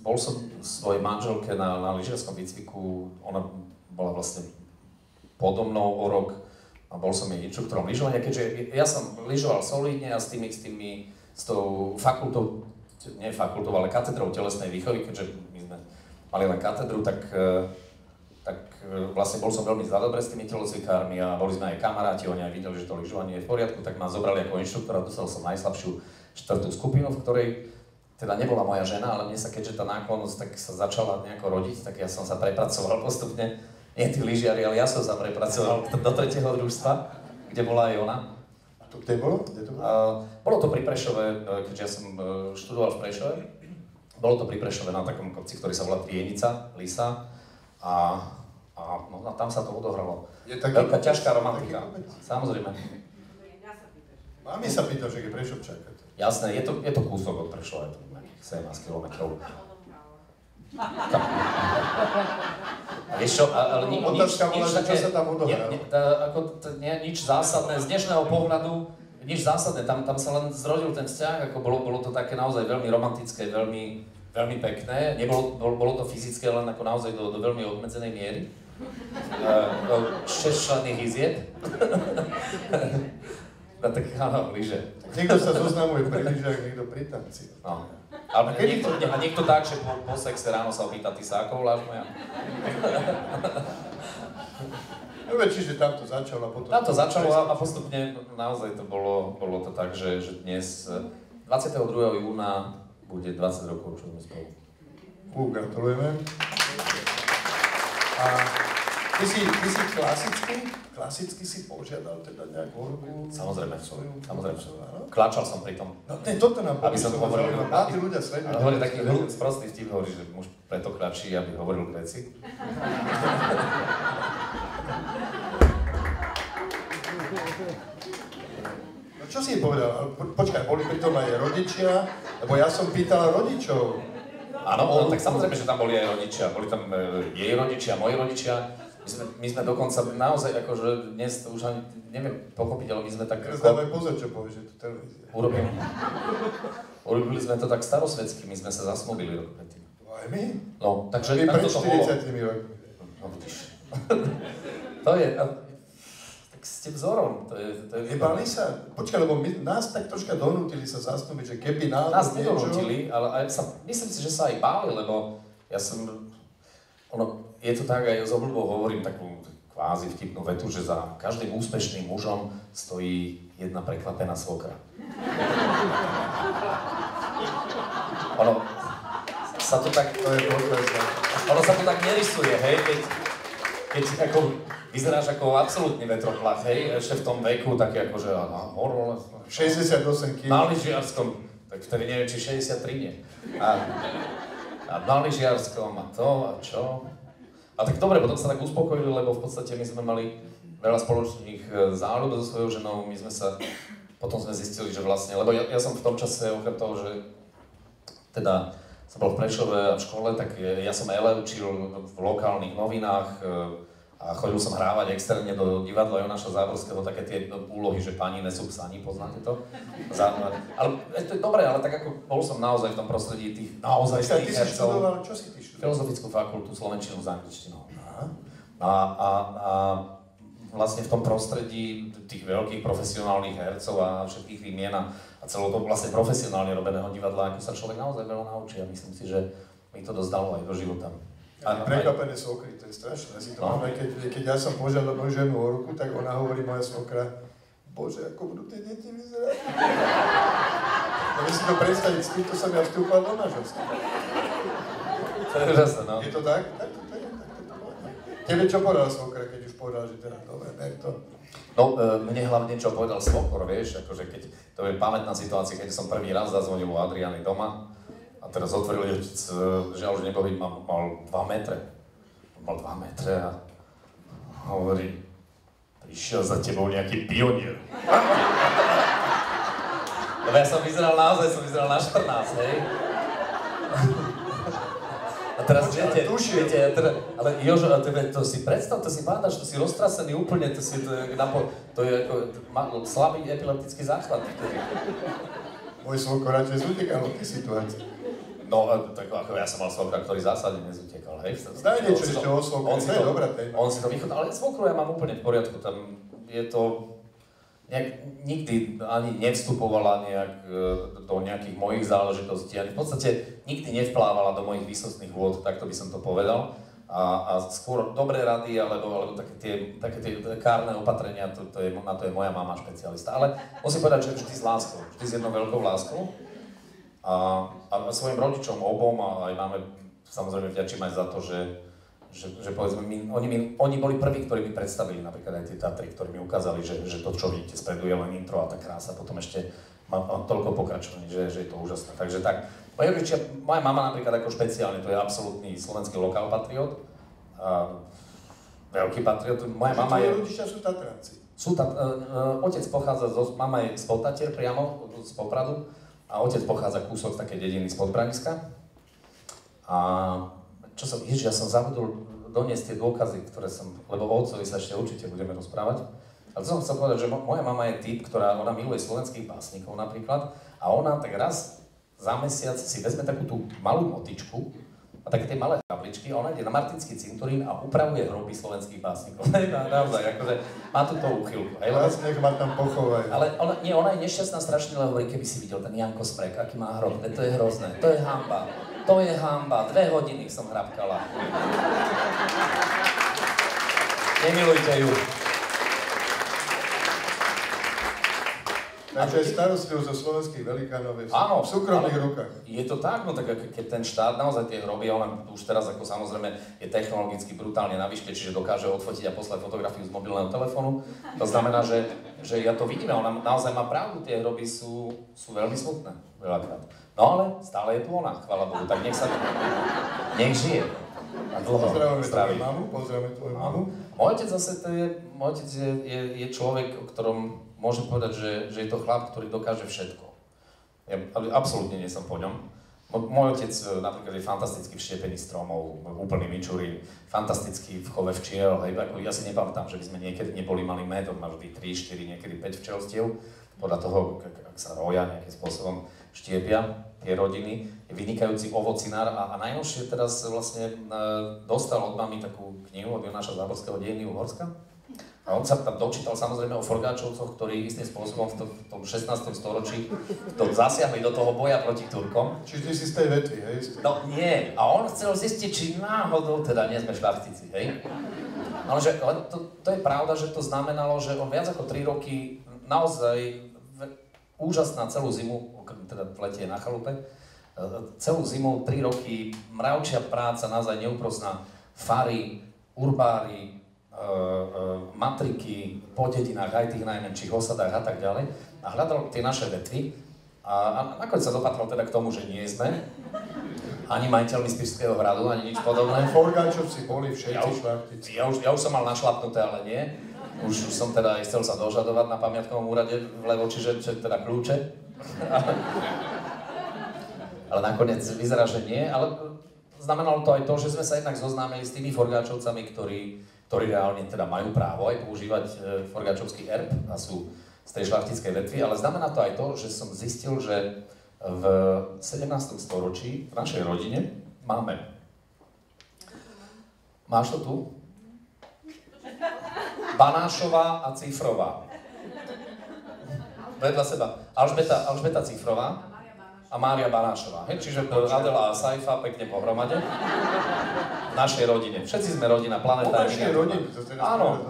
bol som svojej manželke na lyžiarskom výcviku, ona bola vlastne podo mnou o rok a bol som jej inštruktorom lyžovania, keďže ja som lyžoval solidne a s tou fakultou, nie fakultou, ale katedrou telesnej výchovy, keďže my sme mali len katedru, tak vlastne bol som veľmi za dobre s tými telocvikármi a boli sme aj kamaráti, oni aj videli, že to lyžovanie je v poriadku, tak ma zobrali ako inštruktora, dostal som najslabšiu 4. skupinu, v ktorej teda nebola moja žena, ale mne sa keďže tá náklonnosť tak sa začala nejako rodiť, tak ja som sa prepracoval postupne, nie tí lyžiari, ale ja som sa prepracoval do 3. družstva, kde bola aj ona. A to kde bolo? Kde to bolo? Bolo to pri Prešove, keďže ja som študoval v Prešove. Bolo to pri Prešove na takom kopci, ktorý sa volá Trienica, Lisa. A tam sa to odohralo. Je taký Veľká kopec, ťažká romantika. taký kopec. Samozrejme. Mňa sa pýtaš. Mami sa pýta, že je Prešov čaká. Jasné, je to kúsok od Prešova, je to nejakých 17 kilometrov. Vieš čo, ale Otázka bola, že čo sa tam odohralo. Nič zásadné, z dnešného pohľadu, nič zásadné, tam sa len zrodil ten vzťah, ako bolo to také naozaj veľmi romantické, veľmi pekné. Bolo to fyzické, len ako naozaj do veľmi obmedzenej miery. 6-členných izieb. No tak áno, lyže. Niekto sa zoznamuje pri lyžiach, niekto pri tanci. No. Ale niekto tak, že po sexe ráno sa opýta, ty sa ako voláš moja? No čiže tam to začalo a potom... Tam to začalo a postupne naozaj to bolo to tak, že dnes 22. júna bude 20 rokov, čo sme spolu. Gratulujeme. A ty si klasicky si požiadal teda nejakú horku? Samozrejme. Svoju, Samozrejme. Kláčal som pri tom. No toto nám Aby som hovoril. Mladí ľudia sledujú. Ale hovorí taký sprostý vtip, hovorí, že muž preto kľačí, aby hovoril k veci. No čo si povedal? Počkaj, boli pri tom aj rodičia? Lebo ja som pýtal rodičov. Áno, tak samozrejme, že tam boli aj rodičia. Boli tam jej rodičia, moji rodičia. My sme dokonca naozaj akože dnes to už ani neviem pochopiť, ale my sme tak... Teraz dávaj pozor, čo povieš, že to televízia. Urobili sme to tak starosvedsky, my sme sa zasnúbili rok predtým. Aj my? No, takže My pred takto to bolo. 40 rokmi. No vidíš. To je... Tak ste vzorom, to je... Nebali sa? Počkaj, lebo nás tak troška donútili sa zasnúbiť, že keby náhodou Nás nedonútili, ale myslím si, že sa aj báli, lebo ja som... Je to tak, aj s obľubou hovorím takú kvázi vtipnú vetu, že za každým úspešným mužom stojí jedna prekvapená svokra. Ono sa to tak... To je potresné. Ono sa to tak nerysuje, hej, keď ako vyzeráš ako absolútny vetroplach, hej, ešte v tom veku, taký ako, že 68 kg. na lyžiarskom, tak vtedy neviem, či 63 nie. A na lyžiarskom a to a čo. A tak dobre, potom sa tak uspokojili, lebo v podstate my sme mali veľa spoločných záľub so svojou ženou, potom sme zistili, že vlastne, lebo ja som v tom čase, okrem toho, že teda som bol v Prešove a v škole, tak ja som ele učil v lokálnych novinách a chodil som hrávať externe do divadla Jonáša Záborského, také tie úlohy, že pani nesú psani, poznáte to? Ale to je dobré, ale tak ako bol som naozaj v tom prostredí tých naozaj Ty si hercov. študoval, čo si ty študoval? Filozofickú fakultu, slovenčinu s angličtinou. A vlastne v tom prostredí tých veľkých profesionálnych hercov a všetkých výmien a celého toho vlastne profesionálne robeného divadla, ako sa človek naozaj veľa naučí a myslím si, že mi to dosť dalo aj do života. Prekvapené svokry, to je strašné. Ja si to mám, keď ja som požiadal moju ženu o ruku, tak ona hovorí, moja svokra, Bože, ako budú tie deti vyzerať. Ja si to predstaviť, s týmto som ja vstúpal do manželstva. To je úžasné, no. Je to tak? Tak to je. Tebe čo povedal svokra, keď už povedal, že teda dobre, ber to? No, mne hlavne čo povedal svokor, vieš, akože keď, to je pamätná situácia, keď som prvý raz zazvonil u Adriany doma a teraz otvorili otec, žiaľ, že nebohy, mal 2 metre. Mal 2 metre a hovorí, prišiel za tebou nejaký pionier. Lebo ja som vyzeral na 14, hej. A teraz viete, ale Jožo, to si predstav, to si pádaš, to si roztrasený úplne, to je ako slabý epileptický záchvat. Môj svokor radšej zutekal od tej situácie. No, tak ako ja som mal svokra, ktorý zásadne nezutekal, hej. Zdaj niečo ešte o svokre, to je dobrá téma. On si to vychodil, ale svokru ja mám úplne v poriadku, tam je to... nikdy ani nevstupovala do nejakých mojich záležitostí, ani v podstate nikdy nevplávala do mojich výsostných vôd, takto by som to povedal. a skôr dobré rady alebo také tie kárne opatrenia, na to je moja mama špecialista. Ale musím povedať, že vždy s láskou, vždy s jednou veľkou láskou. A svojim rodičom obom a aj máme samozrejme vďačím aj za to, že povedzme, oni boli prví, ktorí mi predstavili napríklad aj tie Tatry, ktorí mi ukázali, že to, čo vidíte spredu, je len intro a tá krása potom ešte má toľko pokračovaní, že je to úžasné. Takže tak, moja mama napríklad ako špeciálne, to je absolútny slovenský lokál patriot, veľký patriot. Moja mama je... Rodičia sú Tatranci. Otec pochádza, mama je z Potatier priamo, z Popradu, a otec pochádza kúsok z takej dediny z Podbraniska. A ja som zabudol doniesť tie dôkazy, ktoré som, lebo o otcovi sa ešte určite budeme rozprávať. Ale to som chcel povedať, že moja mama je typ, ona miluje slovenských básnikov napríklad, a ona tak raz za mesiac si vezme takú tú malú motičku a také tie malé tabličky a ona ide na Martinský cintorín a upravuje hroby slovenských básnikov. Naozaj, akože má túto úchylku. Nech ma tam pochovajú. Ale ona je nešťastná strašne, lebo hovorí, keby si videl ten Janko Smrek, aký má hrob, to je hrozné, to je hanba. To je hanba, 2 hodiny som hrabkala. Nemilujte ju. Takže starostlivosť zo slovenských velikánov je v súkromných rukách. Je to tak, no tak keď ten štát naozaj tie hroby, ona už teraz ako samozrejme je technologicky brutálne na výške, čiže dokáže odfotiť a poslať fotografiu z mobilného telefónu. To znamená, že ja to vidím a ona naozaj má pravdu, tie hroby sú veľmi smutné veľakrát. No ale stále je tu ona, chvála Bohu, tak nech žije. A dlho Pozdravujeme tvoju mamu. Môj otec zase je človek, o ktorom môžem povedať, že je to chlap, ktorý dokáže všetko. Ja absolútne nie som po ňom. Môj otec napríklad je fantastický v štiepení stromov, úplný mičurín, fantastický v chove včiel. Ja si nepamätám, že by sme niekedy neboli mali med, on má vždy 3, 4, niekedy 5 včelstiev. Podľa toho, ak sa roja nejakým spôsobom štiepia tie rodiny. Je vynikajúci ovocinár a najnovšie teraz vlastne dostal od mami takú knihu od Jonáša Záborského Dejiny Uhorska. A on sa tam dočítal samozrejme o Forgáčovcoch, ktorí istým spôsobom v tom 16. storočí zasiahli do toho boja proti Turkom. Čiže ty si z tej vetvy, hej? No nie, a on chcel zistiť, či náhodou teda nie sme šľachtici, hej? Ale to je pravda, že to znamenalo, že on viac ako 3 roky naozaj úžasná celú zimu, teda v lete na chalupe, celú zimu 3 roky mravčia práca, naozaj neúprosná, fary, urbári, matriky po dedinách, aj tých najmenších osadách a tak ďalej a hľadal tie naše vetvy a nakoniec sa dopatral teda k tomu, že nie sme ani majiteľmi Spišského hradu, ani nič podobné. Forgáčovci boli všetci šľachtici. Ja už som mal našlapnuté, ale nie. Už som teda aj chcel sa dožadovať na pamiatkovom úrade v Levoči, že teda kľúče. Ale nakoniec vyzerá, že nie. Ale znamenalo to aj to, že sme sa jednak zoznámili s tými Forgáčovcami, ktorí reálne teda majú právo aj používať forgáčovský erb a sú z tej šľachtickej vetvy, ale znamená to aj to, že som zistil, že v 17. storočí v našej rodine máme. Máš to tu? Banášová a Cifrová. Vedľa seba. Alžbeta Cifrová a Mária Banášová. Čiže Adela a Saifa pekne pohromade. V našej rodine. Všetci sme rodina, planeta. V našej rodine, to ste áno.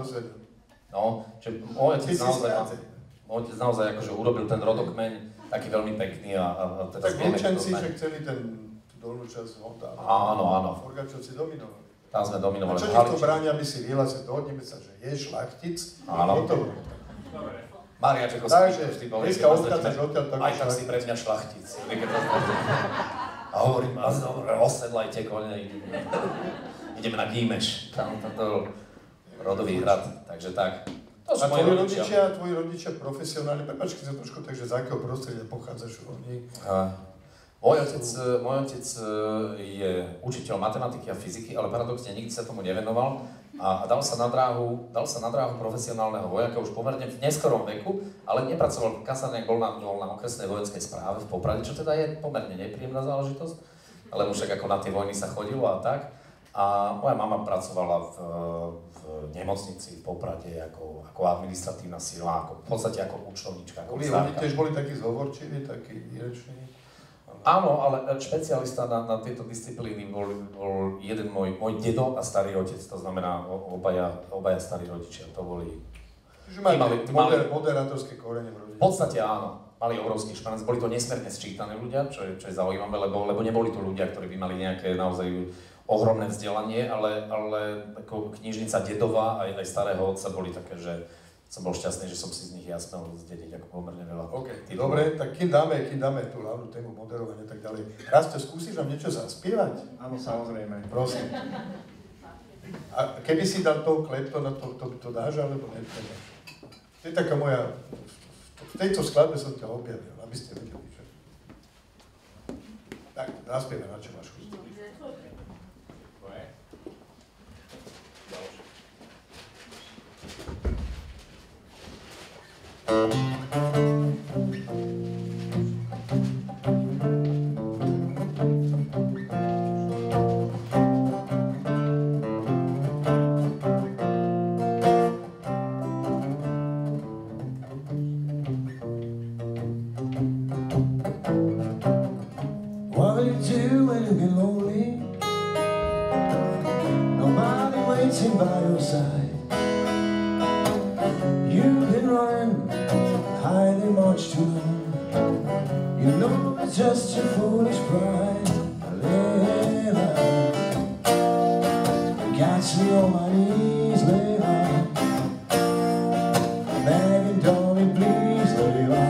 No, že môj otec naozaj akože urobil ten rodokmeň taký veľmi pekný a teda tak Lučenci, že chceli tú dolnú časť zvonta. Áno. Forgáčovci dominovali. Tam sme dominovali. A čo ti to bráni, aby si vyhlásil, dohodneme sa, že je šľachtic? Áno. Mária Čechovská, vždy bol, aj tak si pre mňa šľachtic. A hovorím, dobre, osedlajte kone, ideme na Gímeš, tam to rodový hrad, takže tak. To sú moji tvoji rodičia profesionálne, prepáč, keď sa trošku tak, že z akého prostredia pochádzaš oni? Môj otec je učiteľ matematiky a fyziky, ale paradoxne nikdy sa tomu nevenoval a dal sa na dráhu profesionálneho vojaka už pomerne v neskorom veku, ale nepracoval v kasárne, bol na okresnej vojenskej správe v Poprade, čo teda je pomerne nepríjemná záležitosť, ale už tak ako na tie vojny sa chodilo a tak. A moja mama pracovala v nemocnici v Poprade ako administratívna sila, v podstate ako účtovníčka. Oni tiež boli takí zhovorčiví, takí výreční. Áno, ale špecialista na tieto disciplíny bol jeden môj dedo a starý otec, to znamená obaja starí rodičia, to boli... Čiže máte moderátorské korene v rodine. V podstate áno, mali obrovský španec, boli to nesmierne sčítaní ľudia, čo je zaujímavé, lebo neboli to ľudia, ktorí by mali nejaké naozaj ohromné vzdelanie, ale ako knižnica dedová aj starého otca boli také, že som bol šťastný, že som si z nich jasno zdediť ako pomerne veľa. OK, dobre, tak kým dáme tú hlavnú tému moderovania tak ďalej. Rasto, skúsiš nám niečo zaspievať? Áno, samozrejme. Prosím. A keby si dal toho Claptona, to dáš, alebo nedáš? To je taká moja... V tejto skladbe som ťa objavil, aby ste vedeli, že... Tak, zaspievaj, na čo máš chuť. What will you do when you get lonely? Nobody waiting by your side. You've been running, hiding much too long. You know it's just your foolish pride. Layla, got me on my knees, Layla. Begging, darling, please, Layla.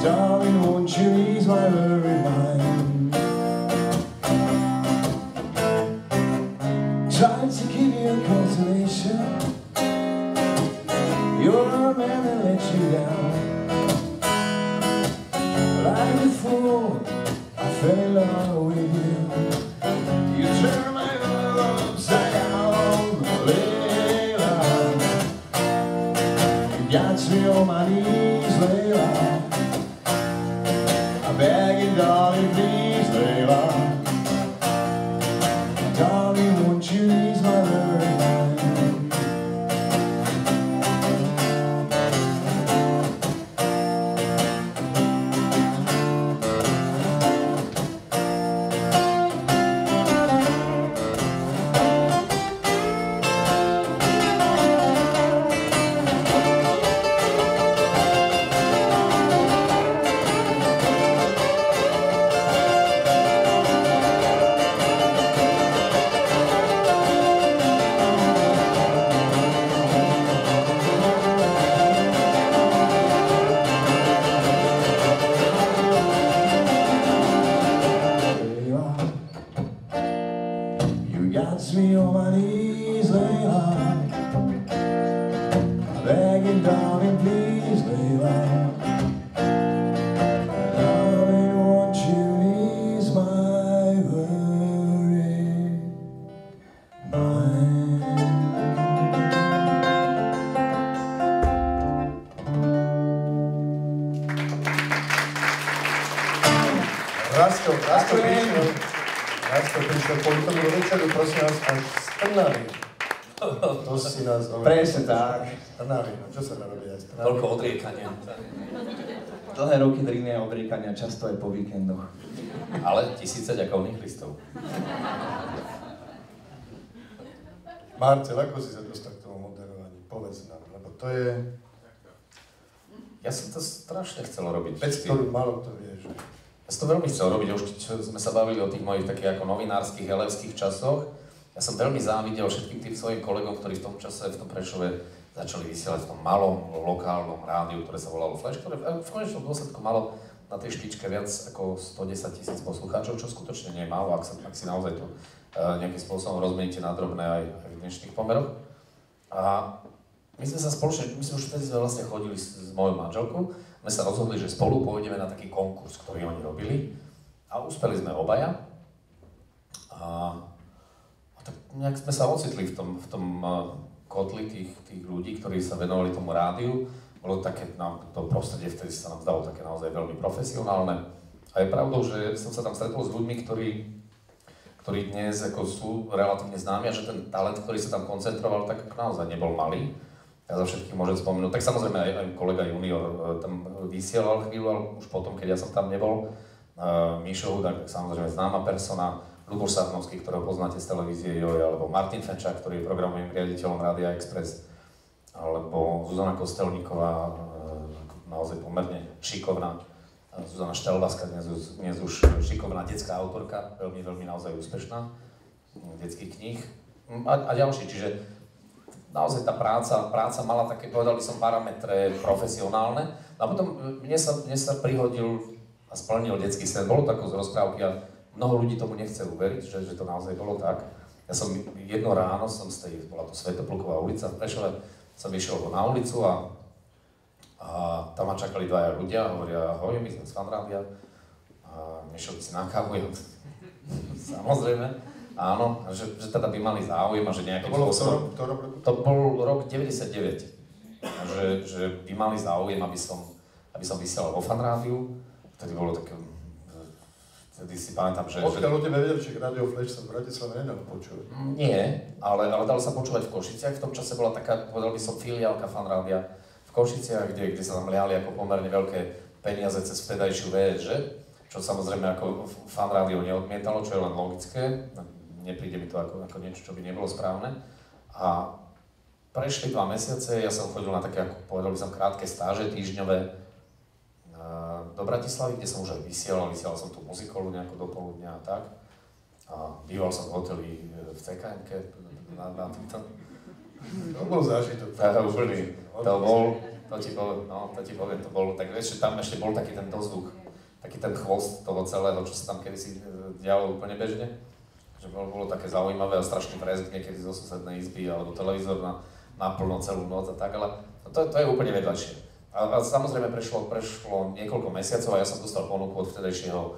Darling, won't you ease my worried mind? Trying to give you consolation. You're a man that let you down. Like a fool, I fell in love with you. You turned my world upside down, Layla. You got me on my knees, Layla. I'm begging, darling, please, Layla. Darling, won't you ease my worried mind? You got me on my knees, Layla. Begging, darling, please, Layla. Darling, won't you ease my worried mind? Rasto prišiel kvôli tomu večeru, prosím vás, až z Trnavy. To si nás hovorí. Presne tak. Trnavy, no čo sa dá robiť aj z Trnavy? Toľko odriekania. Dlhé roky drinia odriekania, často aj po víkendoch. Ale tisíce ďakovných listov. Marcel, ako si sa dostal k tomu moderovaniu? Povedz nám, lebo to je Ja som to strašne chcel robiť. vec, ktorú málo kto vie, že... Ja som to veľmi chcel robiť, už keď sme sa bavili o tých mojich takých ako novinárskych, elevských časoch. Ja som veľmi závidel všetkým tým svojim kolegom, ktorí v tom čase, v tom Prešove začali vysielať v tom malom, lokálnom rádiu, ktoré sa volalo Flash, ktoré v konečnom dôsledku malo na tej špičke viac ako 110 000 poslucháčov, čo skutočne nie je málo, ak si naozaj to nejakým spôsobom rozmeníte na drobné aj v dnešných pomeroch. A my sme sa spoločne, už vtedy sme vlastne chodili s mojou manželkou, sme sa rozhodli, že spolu pôjdeme na taký konkurs, ktorý oni robili a uspeli sme obaja. A tak nejak sme sa ocitli v tom kotli tých ľudí, ktorí sa venovali tomu rádiu. Bolo také, to prostredie vtedy sa nám zdalo také naozaj veľmi profesionálne. A je pravdou, že som sa tam stretol s ľuďmi, ktorí dnes ako sú relatívne známi a že ten talent, ktorý sa tam koncentroval, tak naozaj nebol malý. Ja za všetkých môžem spomenúť. Tak samozrejme aj kolega junior tam vysielal chvíľu, ale už potom, keď ja som tam nebol. Mišo Hudák, tak samozrejme známa persona, Ľuboš Sahnovský, ktorého poznáte z televízie Joj, alebo Martin Fenčák, ktorý je programovým riaditeľom Rádia Express, alebo Zuzana Kostelníková, naozaj pomerne šikovná, Zuzana Štelbaska, dnes už šikovná detská autorka, veľmi naozaj úspešná, detských kníh a ďalší, čiže naozaj tá práca mala také, povedal by som, parametre profesionálne. A potom mne sa prihodil a splnil detský sen. Bolo to ako z rozprávky a mnoho ľudí tomu nechce uveriť, že to naozaj bolo tak. Ja som jedno ráno, bola to Svätopluková ulica v Prešove, som vyšiel na ulicu a tam ma čakali dvaja ľudia, hovoria, ahoj, my sme z Fanrádia. A nešiel si na kávu, samozrejme. Áno, že teda by mali záujem a že nejakým spôsobom... To bol rok 99. Že by mali záujem, aby som vysielal vo Fanrádiu. Vtedy bolo také... Vtedy si pamätám, že... Odkiaľ o tebe vedeli, že Radio Flash sa v Bratislave nedal počuť? Nie, ale dalo sa počúvať v Košiciach. V tom čase bola taká, povedal by som, filiálka Fanrádia v Košiciach, kde sa tam liali ako pomerne veľké peniaze cez vtedajšiu VSŽ, čo samozrejme ako Fanrádio neodmietalo, čo je len logické. Nepríde mi to ako niečo, čo by nebolo správne. A prešli 2 mesiace, ja som chodil na také, ako povedal by som, krátke stáže týždňové do Bratislavy, kde som už aj vysielal som tú muzikolu nejako do poludňa a tak. A býval som v hoteli v CKM-ke na týmto. To bol zážitok. To ti poviem, to bol, tak vieš, tam ešte bol taký ten dozvuch, taký ten chvost toho celého, čo sa tam kedysi dialo úplne bežne. Že bolo také zaujímavé a strašný fresk niekedy zo susednej izby alebo televízor naplno celú noc a tak, ale to je úplne vedľajšie. A samozrejme prešlo niekoľko mesiacov a ja som dostal ponuku od vtedajšieho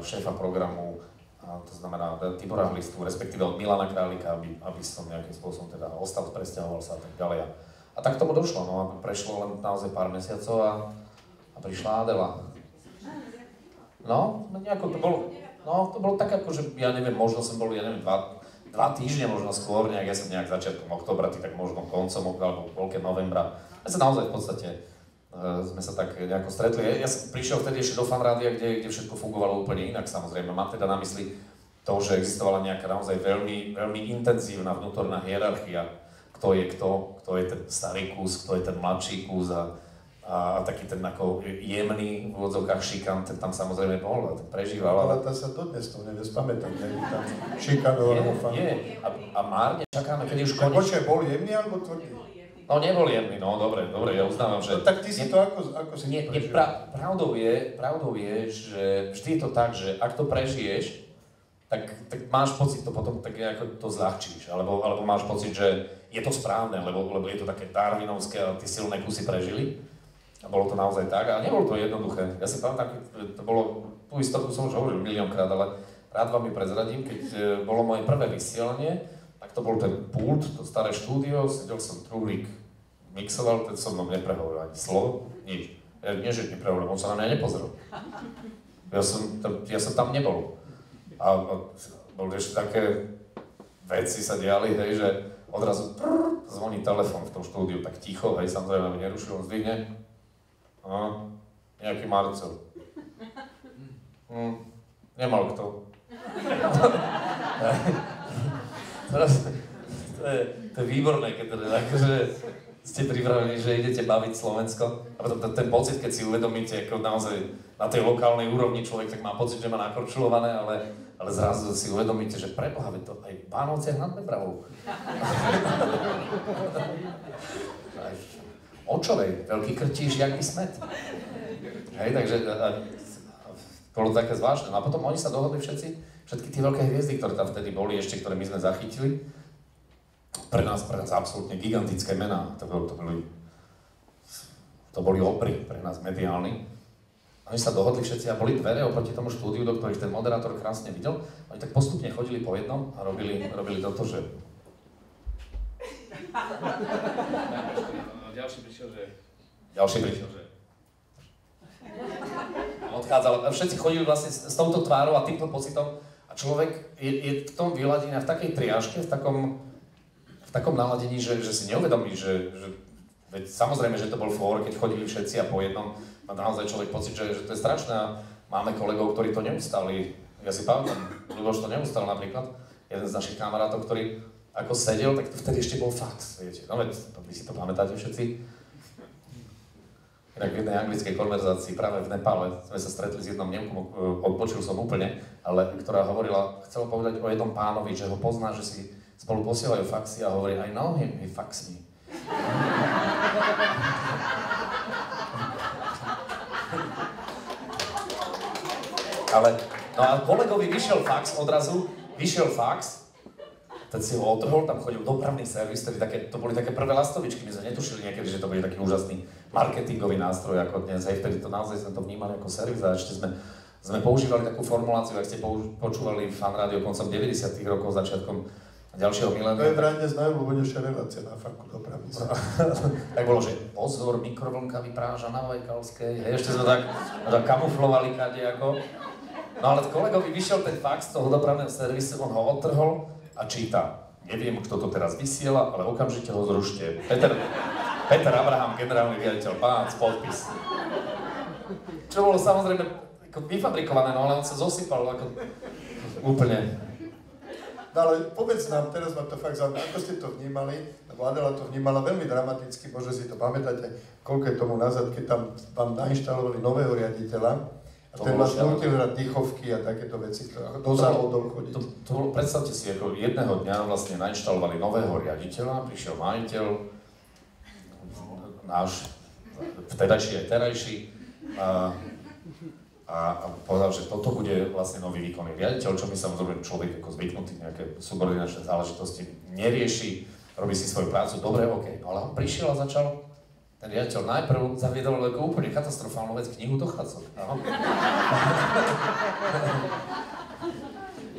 šéfa programu, to znamená Tibora Hlistu, respektíve od Milana Králika, aby som nejakým spôsobom teda ostal, presťahoval sa a tak ďalej. A tak tomu došlo, no a prešlo len naozaj pár mesiacov a prišla Adela. No, nejako to bolo... No, to bolo tak ako, že ja neviem, možno som bol, dva týždne možno skôr, ja som nejak začiatkom októbra, tak možno koncom alebo polke novembra. Ja sa naozaj v podstate sme sa tak nejako stretli. Ja som prišiel vtedy ešte do Fanrádia, kde všetko fungovalo úplne inak, samozrejme. Mám teda na mysli to, že existovala nejaká naozaj veľmi, veľmi intenzívna vnútorná hierarchia, kto je ten starý kus, kto je ten mladší kus a taký ten ako jemný v úvodzovkách šikant, ten tam samozrejme bol a ten prežíval. Ale tá sa dodnes to nevie spamätať, nevie tam šikanoval. Nie. A márne čakáme, kedy už konečne... Počkaj, bol jemný alebo tvrdý? No nebol jemný, no dobre, ja uznávam, že... No, tak ty si to ako si to prežil? Pravdou je, že vždy je to tak, že ak to prežiješ, tak máš pocit to potom tak ako to zľahčíš, alebo máš pocit, že je to správne, lebo je to také darwinovské a tie silné kusy prežili. A bolo to naozaj tak, a nebolo to jednoduché. Ja si pamätám, to bolo, tú historku som už hovoril miliónkrát, ale rád vám ju prezradím, keď bolo moje prvé vysielanie, tak to bol ten pult, to staré štúdio, sedel som truhlík, mixoval, ten som mnou neprehovoril ani slovo, nič. Nie, že neprehovoril, on sa na mňa nepozrel. Ja som tam nebol. A boli ešte také veci sa diali, hej, že odrazu zvoní telefon v tom štúdiu, tak ticho, hej, samozrejme, aby nerušil, on zdvihne. Nejaký Marcel. Nemal kto. To je výborné, keď akože ste pripravení, že idete baviť Slovensko. A potom ten pocit, keď si uvedomíte, ako naozaj na tej lokálnej úrovni človek tak má pocit, že má nakorčulované, ale zrazu si uvedomíte, že preboha, to aj v Bánovciach nad Bebravou. Očovej, veľký krtíš, jak by smet. Hej, takže bolo také zvláštne. No a potom oni sa dohodli všetky tie veľké hviezdy, ktoré tam vtedy boli, ešte ktoré my sme zachytili. Pre nás absolútne gigantické mená. To boli opry pre nás mediálni. Oni sa dohodli všetci a boli dvere oproti tomu štúdiu, do ktorých ten moderátor krásne videl. Oni tak postupne chodili po jednom a robili toto, že... Ďalší prišiel, že... Odchádzal. Všetci chodili vlastne s touto tvárou a týmto pocitom a človek je v tom vyladený v takej triážke, v v takom naladení, že si neuvedomí, že veď samozrejme, že to bol fór, keď chodili všetci a po jednom, má naozaj človek pocit, že to je strašné a máme kolegov, ktorí to neustali. Ja si pamätám, Ľuboš to neustal napríklad, jeden z našich kamarátov, ktorý ako sedel, tak to vtedy ešte bol fax, viete. No veď, vy si to pamätáte všetci? Inak v jednej anglickej konverzácii práve v Nepále sme sa stretli s jednom Nemkom, odpočul som úplne, ale ktorá chcela povedať o jednom pánovi, že ho pozná, že si spolu posielajú faxy a hovorí, I know him, he fax me. Ale, no a kolegovi vyšiel fax odrazu, teď si ho otrhol, tam chodil dopravný servis, to boli také prvé lastovičky, my sme netušili niekedy, že to bude taký úžasný marketingový nástroj ako dnes, hej, vtedy to naozaj sme to vnímali ako servis a ešte sme používali takú formuláciu, ak ste počúvali Fan Rádio koncom 90. rokov, začiatkom ďalšieho milénia. To je vraj dnes najobľúbenejšia relácia na Fanku dopravný servis. Tak bolo, že pozor, mikrovlnka vypráža na Vajkalskej, hej, ešte sme tak kamuflovali kadejako. No ale kolegovi vyšiel ten fax z toho dopravného servisu, on ho odtrhol a číta. Neviem, kto to teraz vysiela, ale okamžite ho zrušte. Peter Abraham, generálny riaditeľ, pác, podpis. Čo bolo samozrejme ako vyfabrikované, no ale on sa zosypal ako úplne. No ale povedz nám, teraz ma to fakt zaujíma, ako ste to vnímali, lebo Adela to vnímala veľmi dramaticky, možno si to pamätáte, koľko je tomu nazad, keď tam vám nainštalovali nového riaditeľa, a ten vás nutil hrať dýchovky a takéto veci, do závodov chodiť. To bolo, predstavte si, ako jedného dňa vlastne nainštalovali nového riaditeľa, prišiel majiteľ, náš vtedajší aj terajší, a povedal, že toto bude vlastne nový výkonný riaditeľ, čo my samozrejme človek ako zvyknutý nejaké subordinačné záležitosti nerieši, robí si svoju prácu, dobre, OK. Ale on prišiel a začal, ten riaditeľ najprv zaviedol ako úplne katastrofálnu vec, knihu dochádzok.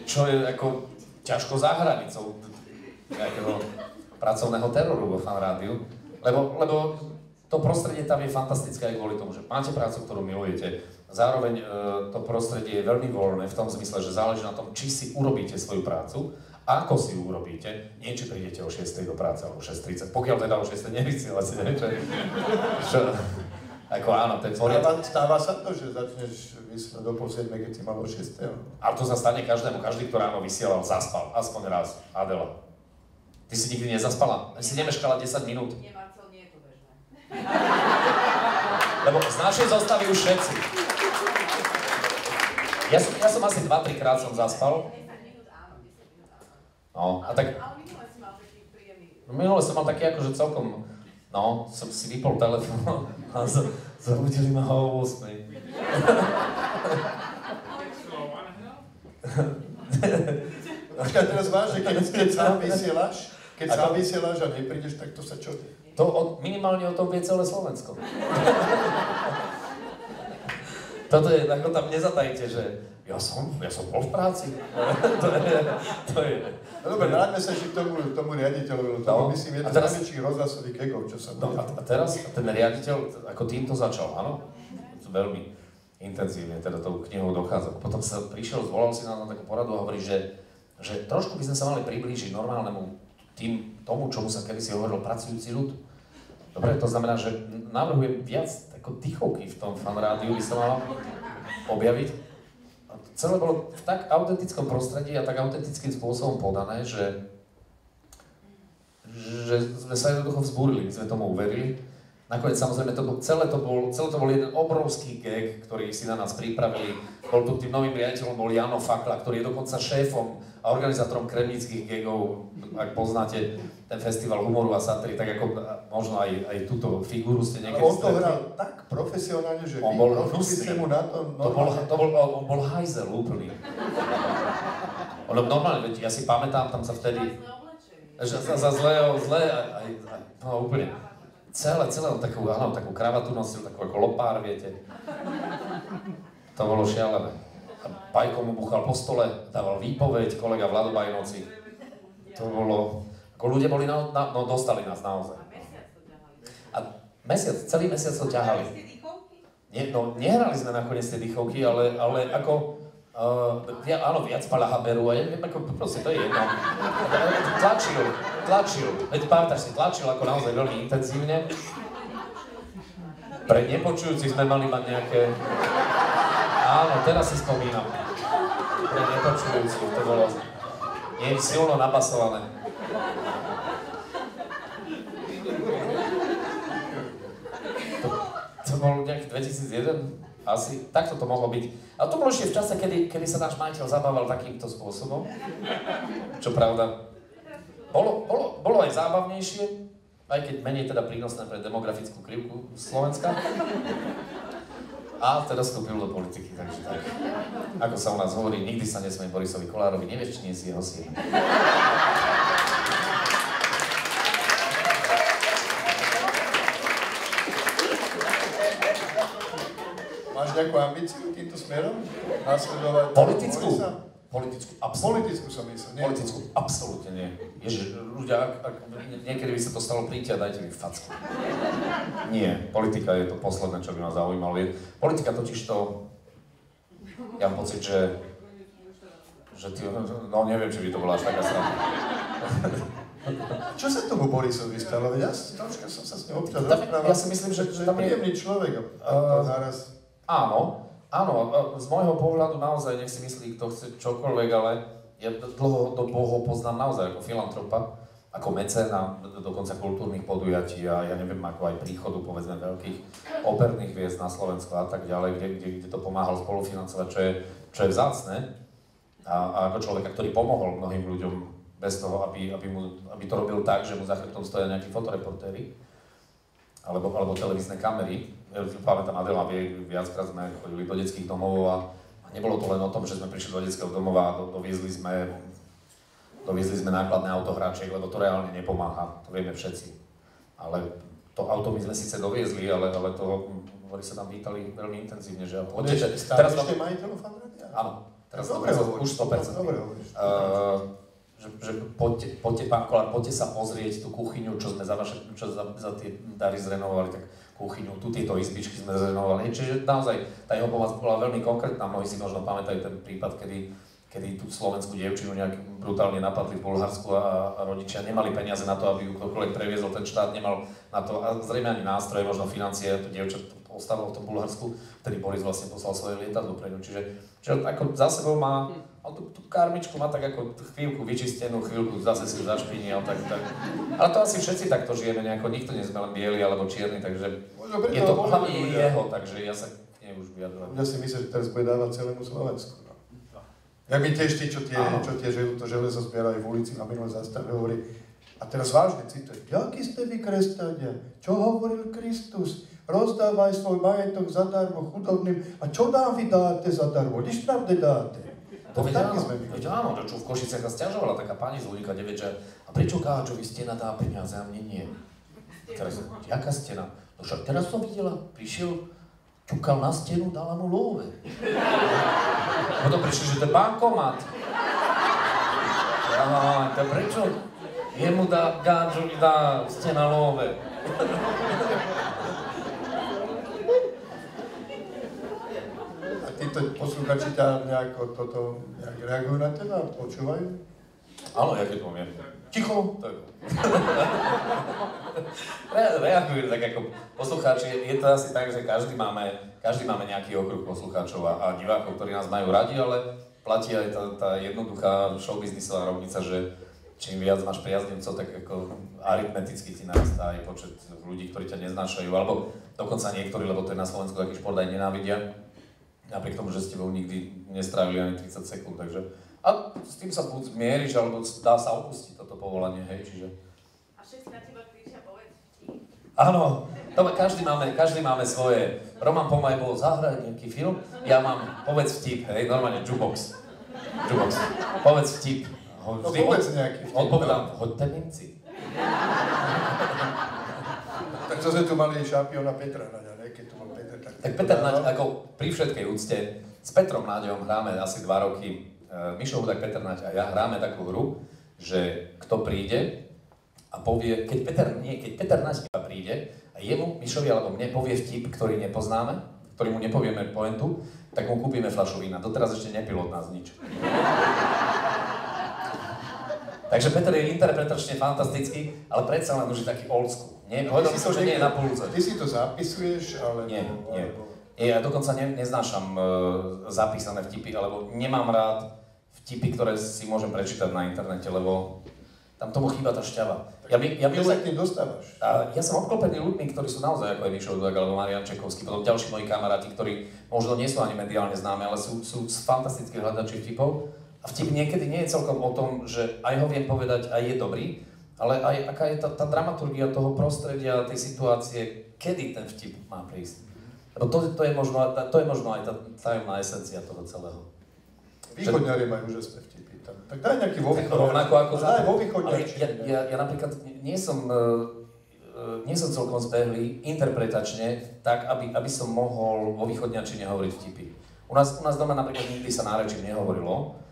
Čo je ako ťažko za hranicou nejakého pracovného teroru vo Fan Rádiu, lebo to prostredie tam je fantastické aj kvôli tomu, že máte prácu, ktorú milujete. Zároveň to prostredie je veľmi voľné v tom zmysle, že záleží na tom, či si urobíte svoju prácu, ako si ju urobíte, nie či prídete o 6:00 do práce alebo 6:30, pokiaľ teda o 6:00 nevysielate, čo, ako áno, to je poriadok. Stáva sa to, že začneš vysielať do 6:30, keď si mal o 6:00? Ale to sa stane každému, každý, kto ráno vysielal, zaspal, aspoň raz. Adela, ty si nikdy nezaspala? Ty si nemeškala 10 minút? Nie, Marcel, nie je to bežné. Lebo z našej zostavy už všetci. Ja som asi 2-3 krát som zaspal. 10 minút áno, 10 minút áno. No, a tak... Ale minule si mal taký príjemný... Minule som mal taký akože celkom... No, som si vypol telefón a zabudili ma ho o 8. Počkaj, teraz vážne, keď sám vysielaš a neprídeš, tak to sa čo? Minimálne o tom vie celé Slovensko. Toto je, ako tam nezatajíte, že ja som bol v práci. to je. No dobre, vráťme sa ešte k tomu riaditeľovi, lebo myslím, jeden z najväčších rozhlasových kegov, čo sa bude. A teraz ten riaditeľ ako týmto začal, áno? Veľmi intenzívne, teda tou knihou dochádzok. Potom sa prišiel, zvolal si nás na takú poradu a hovorí, že trošku by sme sa mali priblížiť normálnemu tomu, čomu sa kedysi hovorilo pracujúci ľud. Dobre, to znamená, že navrhujem viac ako dýchovky v tom Fan Rádiu by sa malo objaviť. A celé bolo v tak autentickom prostredí a tak autentickým spôsobom podané, že sme sa jednoducho vzbúrili, my sme tomu uverili. Nakoniec samozrejme celé to bol jeden obrovský gag, ktorý si na nás pripravili. Bol tu tým novým riaditeľom, bol Jano Fakla, ktorý je dokonca šéfom a organizátorom kremnických gagov. Ak poznáte ten festival humoru a satíry, tak ako možno aj túto figúru ste niekedy on to hral tak profesionálne, že on bol hnusný. Mu na tom on bol hajzel úplný. On normálne, ja si pamätám, tam sa vtedy... Za zlé, no úplne. Celé takú kravatu nosil, takú ako lopár, viete. To bolo šialené. A Pajko mu buchal po stole, dával výpoveď, kolega Vlado Bajnoci. To bolo... Ako ľudia boli dostali nás naozaj. A celý mesiac to ťahali. Nehrali sme nakoniec tie dýchovky, ale ako... áno, viac Pala Haberu, a neviem, ako proste to je jedno. Tlačil. tlačil. Veď pamätáš si, tlačil ako naozaj veľmi intenzívne. Pre nepočujúcich sme mali mať nejaké... Áno, teraz si spomínam. Pre nepočujúcich to bolo... Nie silno nabasované. To bol nejaký 2001? Asi. Takto to mohlo byť. A to bolo ešte v čase, kedy sa náš majiteľ zabával takýmto spôsobom. Čo pravda, bolo aj zábavnejšie, aj keď menej teda prínosné pre demografickú krivku Slovenska. A teda vstúpil do politiky, takže tak. Ako sa u nás hovorí, nikdy sa nesmej Borisovi Kollárovi, nevieš, či nie si jeho syn. Máš nejakú ambíciu týmto smerom? Nasledovať Politickú? Borisa? Politickú, absolútne. Politickú som myslel, nie? Politickú, absolútne nie. Ježiš, ľudia, ak niekedy by sa to stalo, príďte a dajte mi facku. Nie, politika je to posledné, čo by ma zaujímalo. Politika totiž to, ja mám pocit, že ty, no neviem, či by to bola až taká sranda. Čo sa tomu Borisovi stalo? Ja troška som sa s ním občas rozprával. Ja si myslím, že je tam je... príjemný človek a naraz... Áno, z môjho pohľadu naozaj, nech si myslí kto chce čokoľvek, ale ja dlhodobo ho poznám naozaj ako filantropa, ako mecéna, dokonca kultúrnych podujatí a ja neviem, ako aj príchodu, povedzme, veľkých operných hviezd na Slovensku a tak ďalej, kde to pomáhal spolufinancovať, čo je vzácne. A ako človeka, ktorý pomohol mnohým ľuďom bez toho, aby to robil tak, že mu za chrbtom stoja nejakí fotoreportéri alebo televízne kamery. Ja pamätám, Adela vie, viackrát sme chodili do detských domov a nebolo to len o tom, že sme prišli do detského domova a doviezli sme nákladné auto hráčiek, lebo to reálne nepomáha, to vieme všetci. Ale to auto my sme síce doviezli, ale toho sa tam vítali veľmi intenzívne, že Teraz ešte majiteľov Fanrádia? Áno, teraz už 100%. Dobre hovoríš. Že poďte, pán Kollár, poďte sa pozrieť tú kuchyňu, čo sme za tie dary zrenovovali, tak kuchyňu, tu tieto izbičky sme zrenovovali. Čiže naozaj tá jeho pomoc bola veľmi konkrétna. Mnohí si možno pamätajú ten prípad, kedy tú slovenskú dievčinu nejak brutálne napadli v Bulharsku a rodičia nemali peniaze na to, aby ju ktokoľvek previezol, ten štát nemal na to, a zrejme ani nástroje, možno financie, to dievča ostalo v tom Bulharsku, vtedy Boris vlastne poslal svoje lietadlo pre ňu. Čiže ako za sebou má, tú karmičku má tak ako chvíľku vyčistenú, chvíľku zase si ju zašpiní, tak. Ale to asi všetci takto žijeme nejako, nikto nie sme len bieli alebo čierni, takže je to hlavne jeho, takže ja sa k nej už vyjadrujem. Ja si myslím, že teraz bude dávať celému Slovensku. No. Ja mi tiež tí, čo tie to železo zbierajú v ulici na minulé zástave, hovorí, a teraz vážne citujem, akí ste vy kresťania, čo hovoril Kristus? Rozdávaj svoj majetok zadarmo chudobným a čo nám vy dáte zadarmo? Nič nám nedáte. To veď áno, čo v Košiciach sa sťažovala taká pani z Luníka 9, že a prečo Káčovi stena dá peniaze a mne nie? Teraz, jaká stena? No však teraz som videla, prišiel, ťukal na stenu, dala mu lóve. Potom prišli, že to je bankomat. To prečo? Jemu dá, Káčovi dá stena lóve. Títo posluchači ťa nejak reagujú na teba, počúvajú? Áno, ja keď poviem. Ticho! Reagujú tak ako poslucháči. Je to asi tak, že každý máme nejaký okruh poslucháčov a divákov, ktorí nás majú radi, ale platí aj tá jednoduchá showbiznisová rovnica, že čím viac máš priaznivcov, tak ako aritmeticky ti narastá aj počet ľudí, ktorí ťa neznášajú, alebo dokonca niektorí, lebo to je na Slovensku taký šport, aj nenávidia. Napriek tomu, že s tebou nikdy nestrávili ani 30 sekúnd, takže... A s tým sa buď zmieriš, alebo dá sa opustiť toto povolanie, hej, čiže... A všetci na teba kričia, povedz vtip. Áno, každý máme svoje. Roman Pomaj bol zahrať nejaký film, ja mám povedz vtip, hej, normálne jukebox. Povedz vtip. No povedz nejaký vtip. Odpovedám, hoďte Nemci. Tak to sme tu mali šampióna Petra Naďa, ne? Keď tu bol Peter, tak... Tak Peter Naď, ako pri všetkej úcte, s Petrom Naďom hráme asi 2 roky. Mišo Hudák, Peter Naď a ja hráme takú hru, že kto príde a povie, keď Peter Naď príde a jemu, Mišovi alebo mne povie vtip, ktorý nepoznáme, ktorý mu nepovieme pointu, tak mu kúpime fľašu vína. Doteraz ešte nepil od nás nič. Takže Peter je interpretačne fantastický, ale predsa len už je taký old school. Nie, povedal by som, že nie je na polúce. Ty si to zapisuješ, ale... Nie. Ja dokonca neznášam zapísané vtipy, alebo nemám rád vtipy, ktoré si môžem prečítať na internete, lebo tam tomu chýba tá šťava. Ja sa k tým dostávaš? Ja som obklopený ľuďmi, ktorí sú naozaj ako je Mišo Dudek alebo Marián Čekovský, potom ďalší moji kamaráti, ktorí možno nie sú ani mediálne známe, ale sú fantastickí hľadači vtipov. A vtip niekedy nie je celkom o tom, že aj ho viem povedať, aj je dobrý, ale aj aká je tá dramaturgia toho prostredia, tej situácie, kedy ten vtip má prísť. Lebo to je možno aj tá tajomná esencia toho celého. Východňari majú úžasné vtipy. Tak daj nejaký vo východňari. Rovnako ako daj vo východňari. Ja napríklad nie som celkom zbehlý interpretačne tak, aby som mohol vo východňačine hovoriť vtipy. U nás doma napríklad nikdy sa nárečím nehovorilo.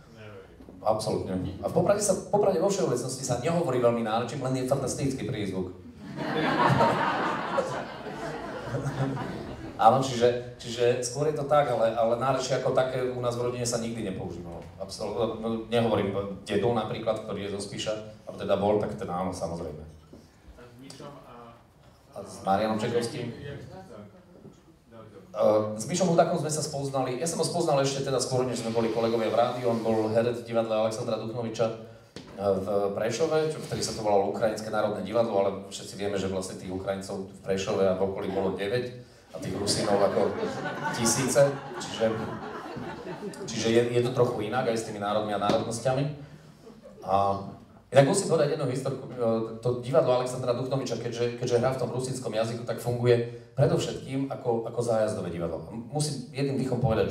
Absolútne. A v Poprade vo všeobecnosti sa nehovorí veľmi nárečím, len je fantastický prízvuk. Áno, čiže skôr je to tak, ale nárečie ako také u nás v rodine sa nikdy nepoužívalo. Absolútne. Nehovorím dedu napríklad, ktorý je zo Spiša, a teda bol, tak teda áno, samozrejme. A s Mišom A s Marianom Čekovským? S Mišom Hudákom sme sa spoznali, ja som ho spoznal ešte teda skôr, než sme boli kolegovia v rádiu, on bol herec v divadle Alexandra Duchnoviča v Prešove, vtedy sa to volalo Ukrajinské národné divadlo, ale všetci vieme, že vlastne tých Ukrajincov v Prešove a v okolí bolo 9 a tých Rusinov ako tisíce, čiže je to trochu inak aj s tými národmi a národnosťami. A inak musím povedať jednu historku, to divadlo Alexandra Duchnoviča, keďže hrá v tom rusínskom jazyku, tak funguje predovšetkým ako zájazdové divadlo. Musím jedným dýchom povedať,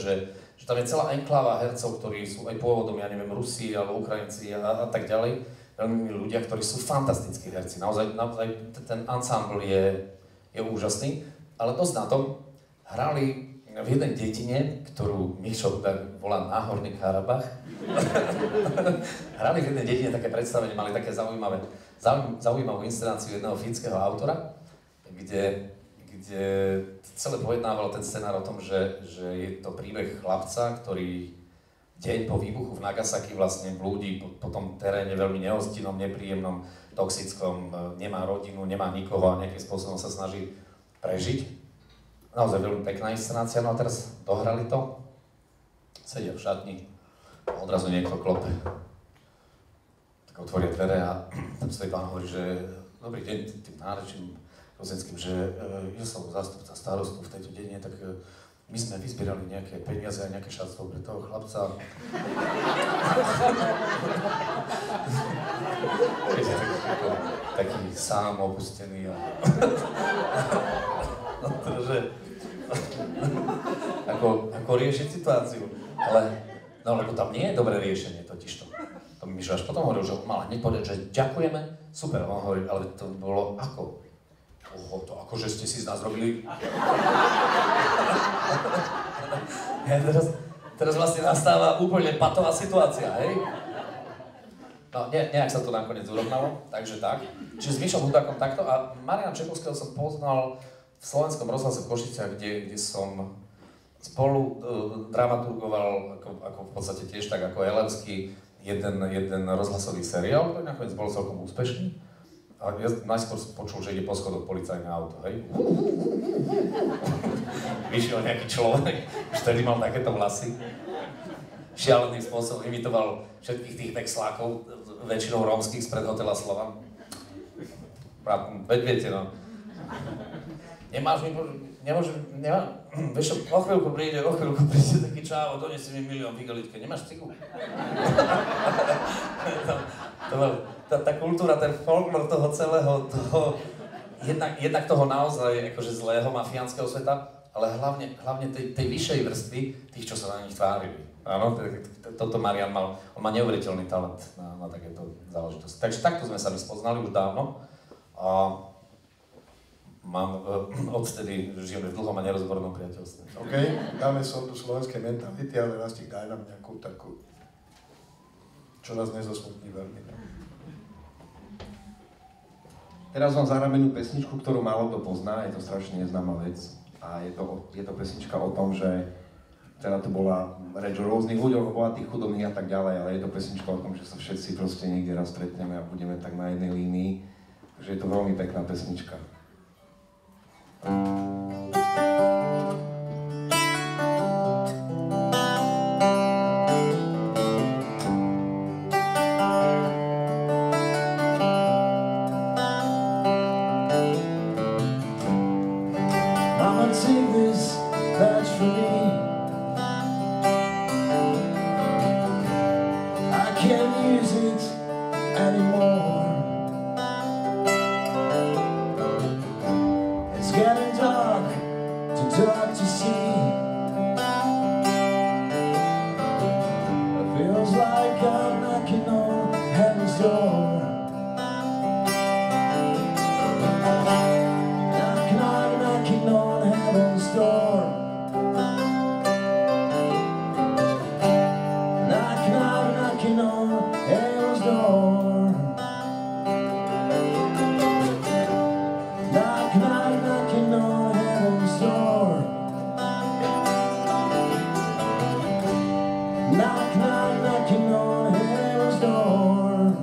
že tam je celá enkláva hercov, ktorí sú aj pôvodom, ja neviem, Rusi alebo Ukrajinci a tak ďalej. Veľmi ľudia, ktorí sú fantastickí herci. Naozaj ten ensemble je úžasný, ale dosť na tom hrali v jednej dedine, ktorú Mišo Hudák volá Náhorný Karabach. Hrali v jednej dedine také predstavenie, mali také zaujímavú inscenáciu jedného fínskeho autora, kde celé pojednával ten scenár o tom, že je to príbeh chlapca, ktorý deň po výbuchu v Nagasaki vlastne blúdi po tom teréne veľmi nehostinnom, nepríjemnom, toxickom, nemá rodinu, nemá nikoho a nejakým spôsobom sa snaží prežiť. Naozaj veľmi pekná inscenácia, no a teraz dohrali to, sedia v šatni a odrazu niekto klope. Tak otvoria dvere a tam stojí pán hovorí, že dobrý deň, tým nárečím rozenským, že ja som zástupca starostu v tejto dedine, tak my sme vyzbierali nejaké peniaze a nejaké šatstvo pre toho chlapca. Taký sám opustený a... ako riešiť situáciu, ale lebo tam nie je dobré riešenie totižto. To mi Mišo až potom hovoril, že mal hneď povedať, že ďakujeme, super, on hovorí, ale to bolo ako? To akože ste si z nás robili? Teraz vlastne nastáva úplne patová situácia, hej? No, nejak sa to nakoniec urovnalo, takže tak. Čiže s Mišom Hudákom takto a Mariana Čekovského som poznal v Slovenskom rozhlase v Košiciach, kde som spolu dramaturgoval, ako v podstate tiež tak ako Elevský, jeden rozhlasový seriál, ktorý nakoniec bol celkom úspešný. A ja najskôr počul, že ide po schodoch policajné auto, hej? Vyšiel nejaký človek, už tedy mal takéto vlasy. Šialeným spôsobom imitoval všetkých tých vexlákov, väčšinou rómskych spred hotela Slovan. Veď viete, no. Vieš čo, o chvíľku príde taký čávo, donesi mi 1 000 000 v igelitke, nemáš cigu? Tá kultúra, ten folklór toho celého, jednak toho naozaj akože zlého mafiánskeho sveta, ale hlavne tej vyššej vrstvy, tých, čo sa na nich tvárili. Áno, toto Marian mal, on má neuveriteľný talent na takéto záležitosti. Takže takto sme sa spoznali už dávno a odtedy žijeme v dlhom a nerozbornom priateľstve. OK, dáme sondu slovenskej mentality, ale Rastík, daj nám nejakú takú, čo nás nezasmutní veľmi. Ne? Teraz vám zahráme jednu pesničku, ktorú málo kto pozná, je to strašne neznáma vec. A je to pesnička o tom, že teda to bola reč o rôznych ľuďoch, bohatých, chudobných a tak ďalej, ale je to pesnička o tom, že sa všetci proste niekde raz stretneme a budeme tak na jednej línii. Takže je to veľmi pekná pesnička. Mama, take this badge for me. I can't use it anymore. It's getting dark, too dark to see. It feels like I'm knocking on heaven's door. Knocking on heaven's door. Knocking on heaven's door. Knocking on heaven's door. Knocking on heaven's door.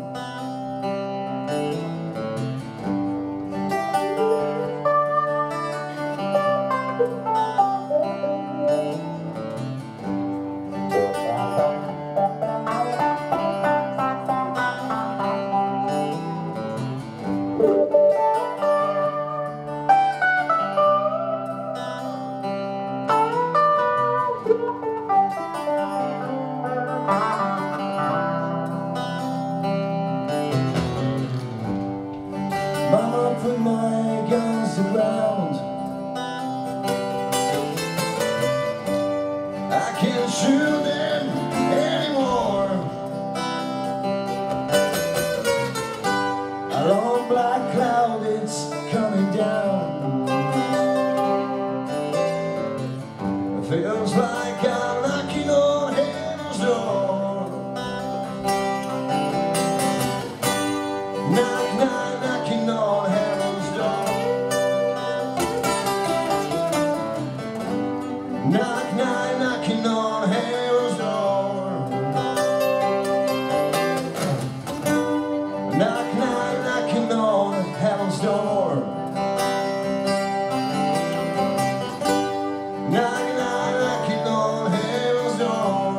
Mama, put my guns to ground. I can't shoot them anymore. A long black cloud, it's coming down. It feels like I'm knocking on heaven's door. Knocking on heaven's door. Knocking on heaven's door. Knocking on heaven's door. Knocking on heaven's door.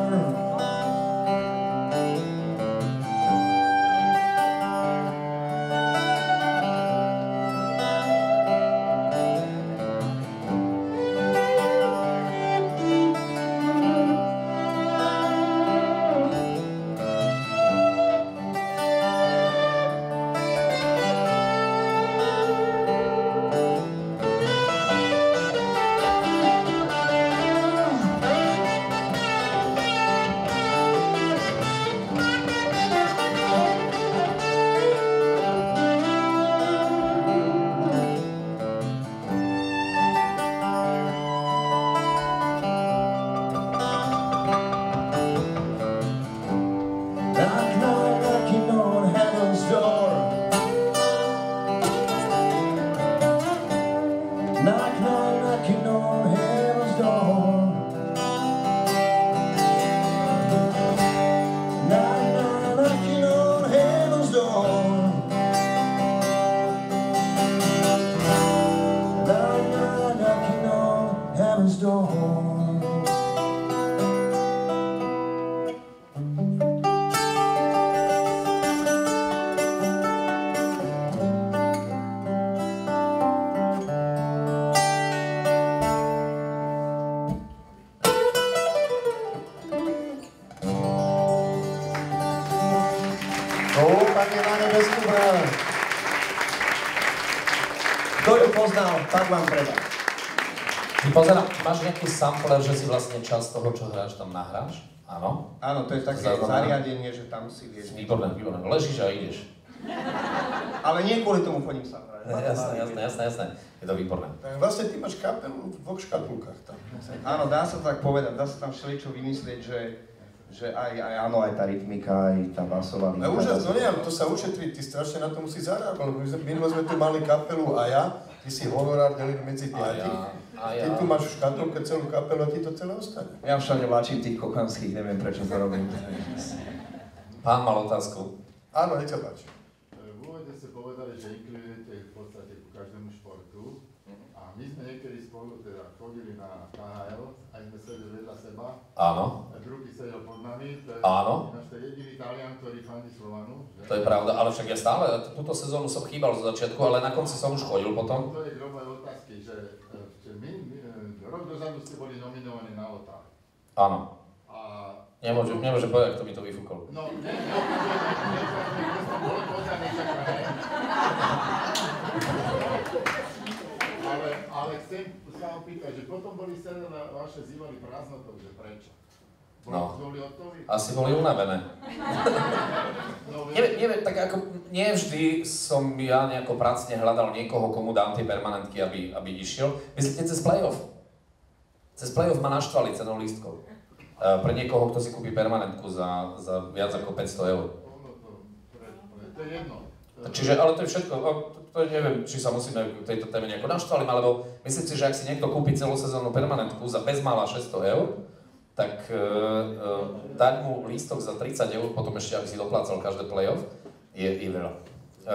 Knocking on heaven's door. Knocking on heaven's door. Knocking on heaven's door. Knocking on heaven's door. Koupanie na nebeskú bránu. Kto ju poznal, tak vám predá. Ty pozerám, máš nejaký sampler, že si vlastne časť toho, čo hráš, tam nahráš? Áno? Áno, to je také zariadenie, že tam si vieš. Výborné. Ležíš a ideš. Ale nie kvôli tomu chodím sa hrať. Jasné. Je to výborné. Vlastne ty máš kapelu v dvoch škatulkách tam. Áno, dá sa tak povedať, dá sa tam všeličo vymyslieť, že aj tá rytmika, aj tá basová linka. Úžasné, no neviem, to sa ušetrí, ty strašne na to musí zarábať, lebo minule sme tu mali kapelu a ja, ty si honorár delili medzi piatich. A Ty tu máš v škatulke celú kapelu a ti to celé ostane. Ja všade vláčim tých kokanských, neviem prečo to robím. Pán mal otázku. Áno, nech sa páči. V úvode ste povedali, že inkludujete v podstate ku každému športu. A my sme niekedy spolu teda chodili na KHL, aj sme sedeli vedľa seba. Áno. A druhý sedel pod nami. To je Áno. náš jediný Talian, ktorý fandí Slovanu. To je pravda, ale však ja stále, túto sezónu som chýbal zo začiatku, ale na konci som už chodil potom. To je gro mojej otázky, že rok dozadu ste boli nominovaní na OTA. Áno. A Nemôže povedať, kto mi to vyfúkol. no, bolo podané, ale chcem sa vám pýtať, že potom boli celé vaše zývali prázdnotou, že prečo? Boli hotoví? Asi boli unavené. No, Neviem, tak ako nie vždy som ja nejako pracne hľadal niekoho, komu dám tie permanentky, aby išiel. Myslíte cez playoff? Cez playoff ma naštvali cenou lístkov. Pre niekoho, kto si kúpi permanentku za viac ako 500 eur. To je jedno. Čiže, ale to je všetko. To neviem, či sa musíme k tejto téme nejako naštvali, alebo myslím si, že ak si niekto kúpi celosezónnu permanentku za bezmála 600 eur, tak dať mu lístok za 30 eur, potom ešte, aby si doplácal každé playoff, je veľa.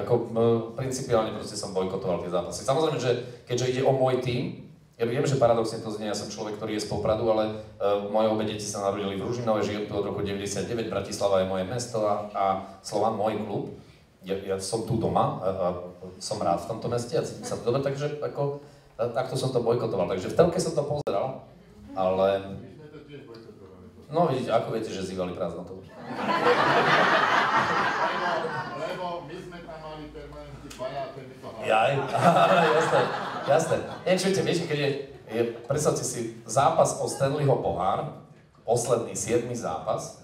Ako principiálne proste som bojkotoval tie zápasy. Samozrejme, že keďže ide o môj tím, ja viem, že paradoxne to znie, ja som človek, ktorý je z Popradu, ale moje obe deti sa narodili v Ružinove, žijem tu od roku 99, Bratislava je moje mesto a Slovan môj klub. Ja som tu doma a som rád v tomto meste a cítim sa to dobre, takže ako, takto som to bojkotoval. Takže v telke som to pozeral, ale... No vidíte, ako viete, že zývali prázdnotou? Lebo my sme tam mali permanentný baja a ten by to hľadal. Jaj, jasné. Viete, keď je, predstavte si, zápas o Stanleyho pohár, posledný 7. zápas,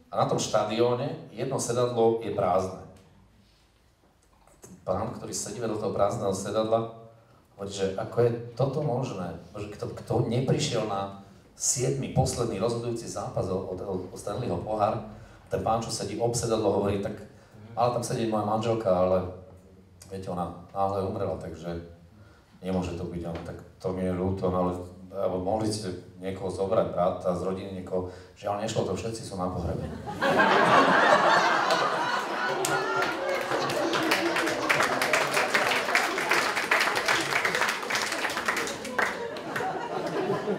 a na tom štadióne jedno sedadlo je prázdne. Pán, ktorý sedí vedľa toho prázdneho sedadla, hovorí, že ako je toto možné? Kto neprišiel na 7. posledný rozhodujúci zápas o Stanleyho pohár, ten pán, čo sedí obsedadlo, hovorí, tak ale tam sedí moja manželka, ale viete, ona náhle umrela, takže nemôže to byť, ale tak to mi je ľúto, ale mohli ste niekoho zobrať, brata z rodiny, niekoho, žiaľ nešlo to, všetci sú na pohrebe.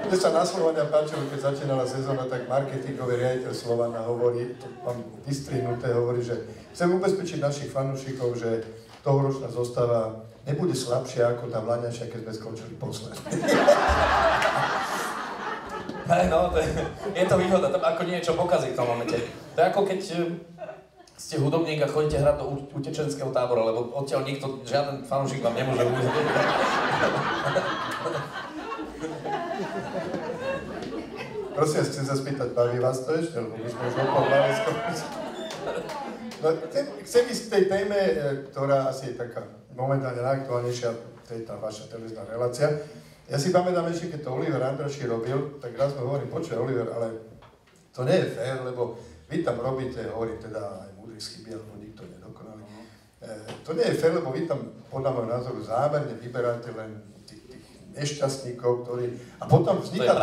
Mne sa na Slovania páčilo, keď začínala sezóna, tak marketingový riaditeľ Slovana hovorí, to mám vystrihnuté, hovorí, že chcem ubezpečiť našich fanúšikov, že tohoročná zostava nebude slabšia ako tá vlaňašia, keď sme skončili posledný. No, je to výhoda, to ako niečo pokazí v tom momente. To je ako keď ste hudobník a chodíte hrať do utečenského tábora, lebo odtiaľ nikto, žiaden fanúšik vám nemôže uznať. Prosím, chcem sa spýtať, baví vás to ešte, lebo my sme už opovedali skončiť. No, chcem ísť k tej téme, ktorá asi je taká momentálne najaktuálnejšia, to je tá vaša televízna relácia. Ja si pamätám ešte, keď to Oliver Andraši robil, tak raz mu hovorím, počuj Oliver, ale to nie je fér, lebo vy tam robíte, hovorím teda aj múdry chyby, alebo nikto nedokonalý. To nie je fér, lebo vy tam, podľa môjho názoru, zámerne vyberáte len nešťastníkov, ktorí... A potom vzniká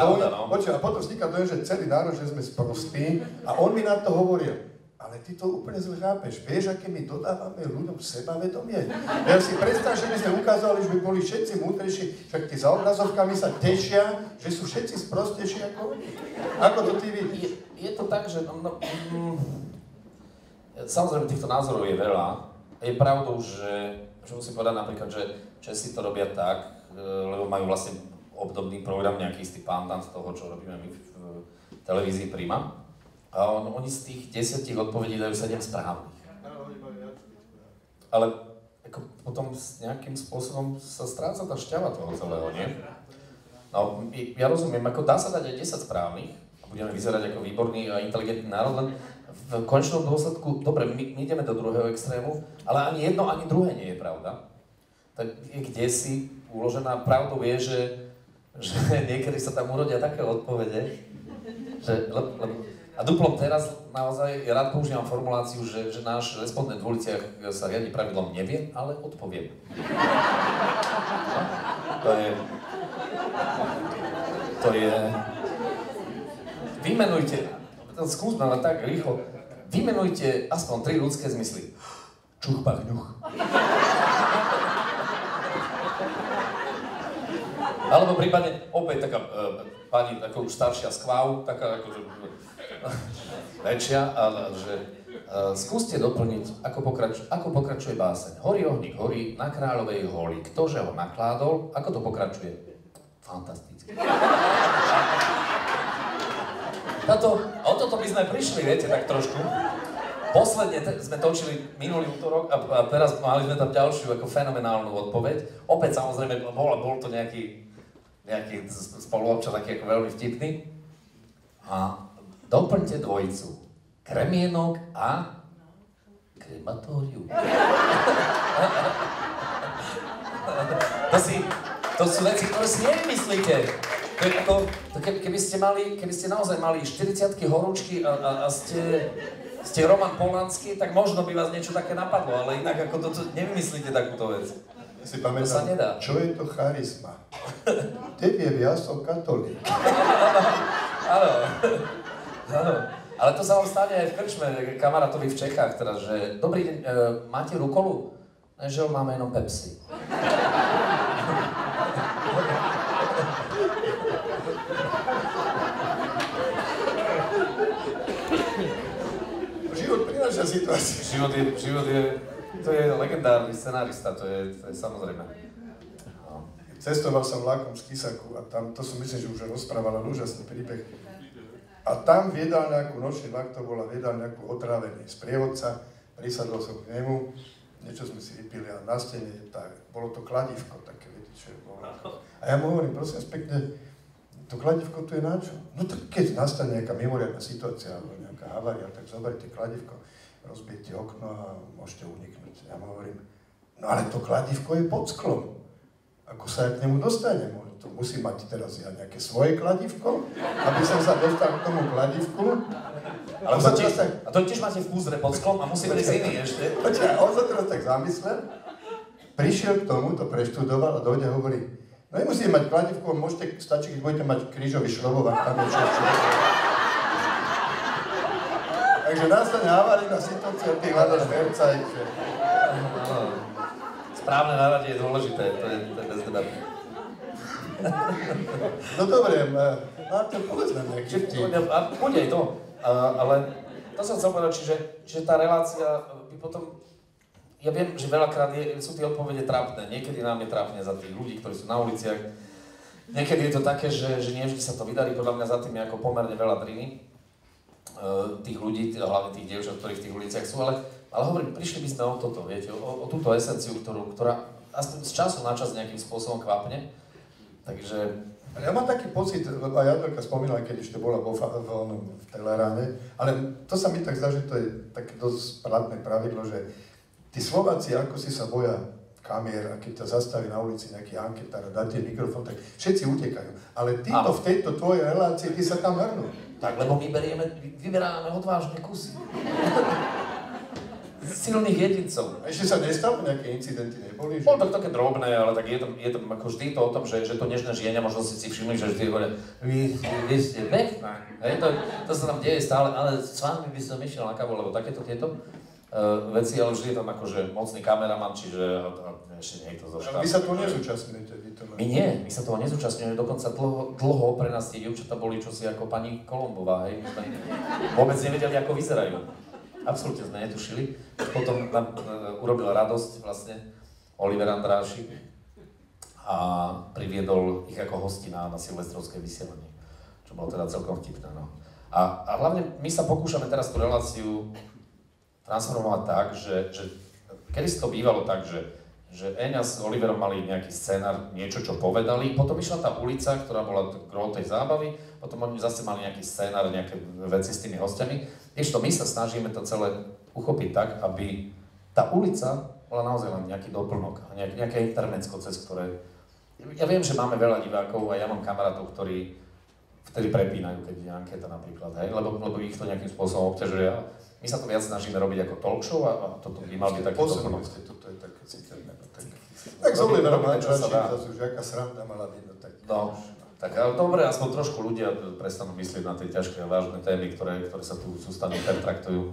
dojem, že celý národ, že sme sprostí a on mi na to hovoril, ale ty to úplne zle chápeš, vieš, aké my dodávame ľuďom sebavedomie? Ja si predstav, že by sme ukázali, že by boli všetci múdrejší, však tí za obrazovkami sa tešia, že sú všetci sprostejší ako oni. Ako to ty vidíš? Je to tak, že... Samozrejme, týchto názorov je veľa. Je pravdou, že musím povedať napríklad, že Česi to robia tak, lebo majú vlastne obdobný program, nejaký istý pandant toho, čo robíme my v televízii Prima. A oni z tých 10 odpovedí dajú 7 správnych. Ale ako potom nejakým spôsobom sa stráca tá šťava toho celého, nie? No, ja rozumiem, ako dá sa dať aj 10 správnych, a budeme vyzerať ako výborný a inteligentný národ, len v konečnom dôsledku, dobre, my ideme do druhého extrému, ale ani jedno, ani druhé nie je pravda. Tak kde si uložená pravdou je, že niekedy sa tam urodia také odpovede, že... A duplom teraz naozaj rád používam formuláciu, že náš respondent v uliciach sa riadi pravidlom neviem, ale odpoviem. To je... To je... Vymenujte, skúsme len tak rýchlo, vymenujte aspoň 3 ľudské zmysly. Čuch, pach, ňuch. Alebo prípadne opäť taká pani, ako už staršia skváv, taká akože väčšia, ale že skúste doplniť, ako pokračuje báseň. Horí ohník, horí, na kráľovej holi. Ktože ho nakládol, ako to pokračuje? Fantasticky. O toto by sme prišli, viete, tak trošku. Posledne sme točili minulý útorok a teraz mali sme tam ďalšiu ako fenomenálnu odpoveď. Opäť samozrejme bol to nejaký spoluobčan, taký ako veľmi vtipný. A doplňte dvojicu. Kremienok a krematórium. To sú veci, ktoré si nevymyslíte. To je ako, keby ste naozaj mali 40-ky horúčky a ste Roman Polanský, tak možno by vás niečo také napadlo, ale inak ako to nevymyslíte takúto vec. Ja si pamätám, čo je to charizma? Tebie ja som katolík. Áno. Ale to sa vám stane aj v krčme, kamarátovi v Čechách teraz, že dobrý deň, máte rukolu? Že máme jenom Pepsi. Život prináša situácie. Život je, to je legendárny scenárista, to je samozrejme. Cestoval som vlakom z Kisaku a tam, to som myslím, že už rozprával úžasný príbeh. A tam v jedálňaku, nočný vlak to bola v jedálňaku otrávený sprievodca, prisadol som k nemu, niečo sme si vypili a na stene, bolo to kladívko také, viete, čo bolo. A ja mu hovorím, prosím vás pekne, to kladívko tu je na čo? No tak keď nastane nejaká mimoriadna situácia alebo nejaká havária, tak zoberte kladívko, rozbijte okno a môžete uniknúť. Ja mu hovorím, no ale to kladívko je pod sklom. Ako sa ja k nemu dostanem? To musím mať teraz ja nejaké svoje kladívko, aby som sa dostal k tomu kladívku. Ale a to tiež máte v púzre pod sklom a musí byť iný ešte. Počkaj, on sa teraz tak zamyslel, prišiel k tomu, to preštudoval a dojde a hovorí, no nemusíte mať kladívko, stačí, keď budete mať krížový šrobovák, tam je všetko. Takže nastane havárijná situácia, ty hľadaš verca, že... Správne náradie je dôležité, to je bez debaty. No dobre, Martin, povedz nám nejaký vtip. Bude to, ale to som chcel povedať, čiže tá relácia by potom... Ja viem, že veľakrát sú tie odpovede trápne, niekedy nám je trápne za tých ľudí, ktorí sú na uliciach. Niekedy je to také, že nie vždy sa to vydarí, podľa mňa za tým je ako pomerne veľa driny tých ľudí, hlavne tých dievčat, ktorí v tých uliciach sú, ale hovorím, prišli by sme o toto, viete, o túto esenciu, ktorá aspoň z času na čas nejakým spôsobom kvapne. Takže... Ja mám taký pocit, lebo aj Jadrka spomínala, keď ešte bola v Teleráne, ale to sa mi tak zdá, že to je také dosť platné pravidlo, že tí Slováci, ako si sa boja kamier a keď ťa zastaví na ulici nejaký anketár a dáte mikrofón, tak všetci utekajú. Ale títo v tejto tvojej relácii, ty sa tam hrnú. Tak, lebo my vyberáme odvážne kusy. Silných jedincov. Ešte sa nestalo, nejaké incidenty neboli? Bolo to také drobné, ale tak je to ako vždy to o tom, že to nežné žienia, možno si všimli, že vždy hovoria, vy ste pekná. To sa tam deje stále, ale s vami by som išiel na kávu, lebo takéto tieto veci, ale vždy je tam akože mocný kameraman, čiže ešte nie je to zo štátu. Vy sa toho nezúčastňujete? My nie, my sa toho nezúčastňujeme, dokonca dlho pre nás tie dievčatá boli čosi ako pani Kolombová, hej, my sme vôbec nevedeli, ako vyzerajú. Absolútne sme netušili. Potom nám urobil radosť vlastne Oliver Andrášik a priviedol ich ako hosti na silvestrovské vysielanie, čo bolo teda celkom vtipné. No. A hlavne my sa pokúšame teraz tú reláciu transformovať tak, že kedy si to bývalo tak, že Eňa s Oliverom mali nejaký scénar, niečo, čo povedali, potom išla tá ulica, ktorá bola gro tej zábavy, potom oni zase mali nejaký scénar, nejaké veci s tými hostiami. Ešte my sa snažíme to celé uchopiť tak, aby tá ulica bola naozaj len nejaký doplnok, nejaké intermecko, cez ktoré... Ja viem, že máme veľa divákov a ja mám kamarátov, ktorí vtedy prepínajú, keď je anketa napríklad, hej, lebo ich to nejakým spôsobom obťažuje. My sa to viac snažíme robiť ako talk show a toto by mal byť taký doplnok. Toto je také citeľné. Tak s Oliverom Andrášik, zase už aká sranda mala byť, no tak... No, tak ale dobre, aspoň trošku ľudia prestanú myslieť na tie ťažké a vážne témy, ktoré sa tu sústavne pertraktujú.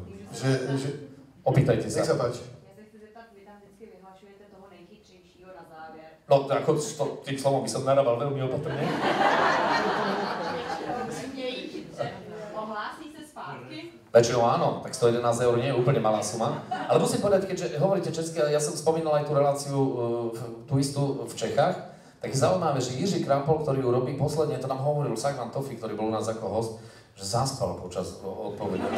Opýtajte sa. Nech sa páči. Ja sa chcem zeptať, vy tam vždycky vyhlašujete toho nejchytřejšího na záver. No, ako tým slovom by som narábal veľmi opatrne. Ohlásí sa zpátky? Väčšinou áno, tak 111 eur nie je úplne malá suma. Ale musím povedať, keďže hovoríte česky, ja som spomínal aj tú reláciu, tú istú v Čechách, tak je zaujímavé, že Jiří Krampol, ktorý ju robí posledne, to nám hovoril Sagman Tofi, ktorý bol u nás ako host, že zaspal počas odpovede.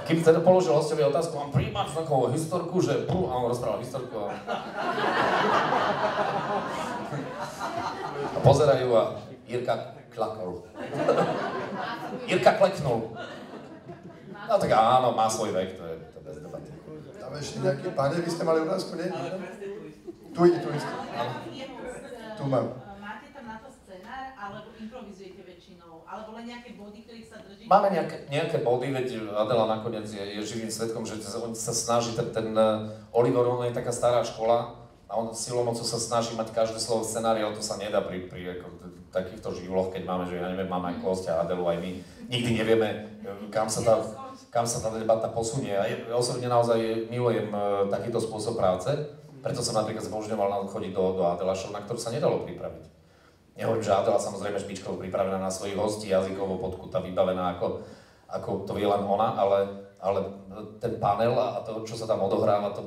Kým teda položil hostovi otázku, mám príjmať takovú historku, že a on rozprával historku a pozerajú a Jirka klakol. Jirka kleknul. No tak áno, má svoj vek, to je bez debaty. Tam ešte nejaký pane, vy ste mali otázku, nie? Tu istý. Tu mám. Máte tam na to scenár, alebo improvizujete väčšinou? Alebo len nejaké body, ktorých sa držíte? Máme nejaké body, veď Adela nakoniec je živým svedkom, že on sa snaží, ten Oliver, on je taká stará škola a on silou mocou sa snaží mať každé slovo v scenári, ale to sa nedá pri takýchto živloch, keď máme, že ja neviem, máme aj Kosť a Adelu, aj my. Nikdy nevieme, kam sa tá debata posunie. A ja osobne naozaj milujem takýto spôsob práce, preto som napríklad zbožňoval chodiť do Adela Show, na ktorú sa nedalo pripraviť. Nehovorím, že Adela samozrejme špičkovo pripravená na svojich hostí, jazykovo podkutá, vybavená ako to vie len ona, ale ten panel a to, čo sa tam odohráva, to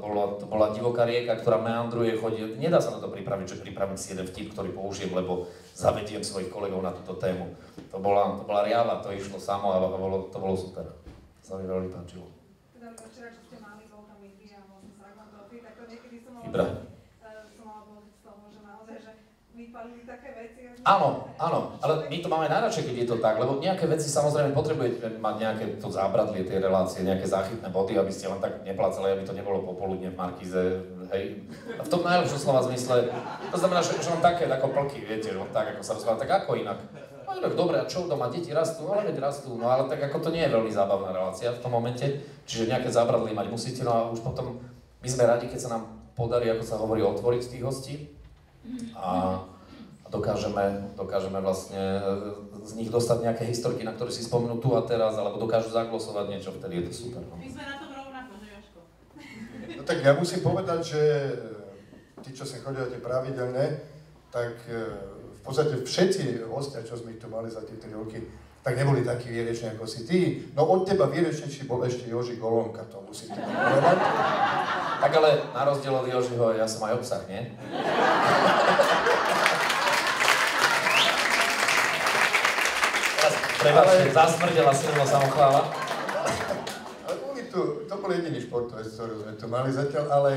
bola divoká rieka, ktorá meandruje, chodí. Nedá sa na to pripraviť, že pripravím si jeden vtip, ktorý použijem, lebo zavediem svojich kolegov na túto tému. To bola riava, to išlo samo a to bolo super. Sa mi veľmi páčilo. Teda včera, čo ste mali, bol tam Indri a vlastne Sagman Tofi, tak to niekedy som mala pocit z toho, že naozaj, že vypalili také veci. Áno, ale my to máme najradšej, keď je to tak, lebo nejaké veci samozrejme potrebujete mať nejaké to zábradlie, tie relácie, nejaké záchytné body, aby ste len tak neplácali, aby to nebolo popoludne v Markíze, hej. A v tom najlepšom slova zmysle, to znamená, že on také ako plky, viete, on tak ako sa rozpráva, tak ako inak. No inak dobre, a čo doma, deti rastú, ale veď rastú, no ale tak ako to nie je veľmi zábavná relácia v tom momente, čiže nejaké zábradlie mať musíte, no a už potom my sme radi, keď sa nám podarí, ako sa hovorí, otvoriť tých hostí a dokážeme vlastne z nich dostať nejaké historky, na ktoré si spomenú tu a teraz, alebo dokážu zaglosovať niečo, vtedy je to super. No. My sme na tom rovnako, že Jožko? No tak ja musím povedať, že tí, čo sem chodíte pravidelne, tak v podstate všetci hostia, čo sme tu mali za tie 3 roky, tak neboli takí výreční ako si ty. No od teba výrečnejší bol ešte Joži Golonka, to musím povedať. Tak ale na rozdiel od Jožiho, ja som aj obsah, nie? Prebačte, zasmrdela silno samochvála. Ale to bol jediný športovec, ktorý sme tu mali zatiaľ, ale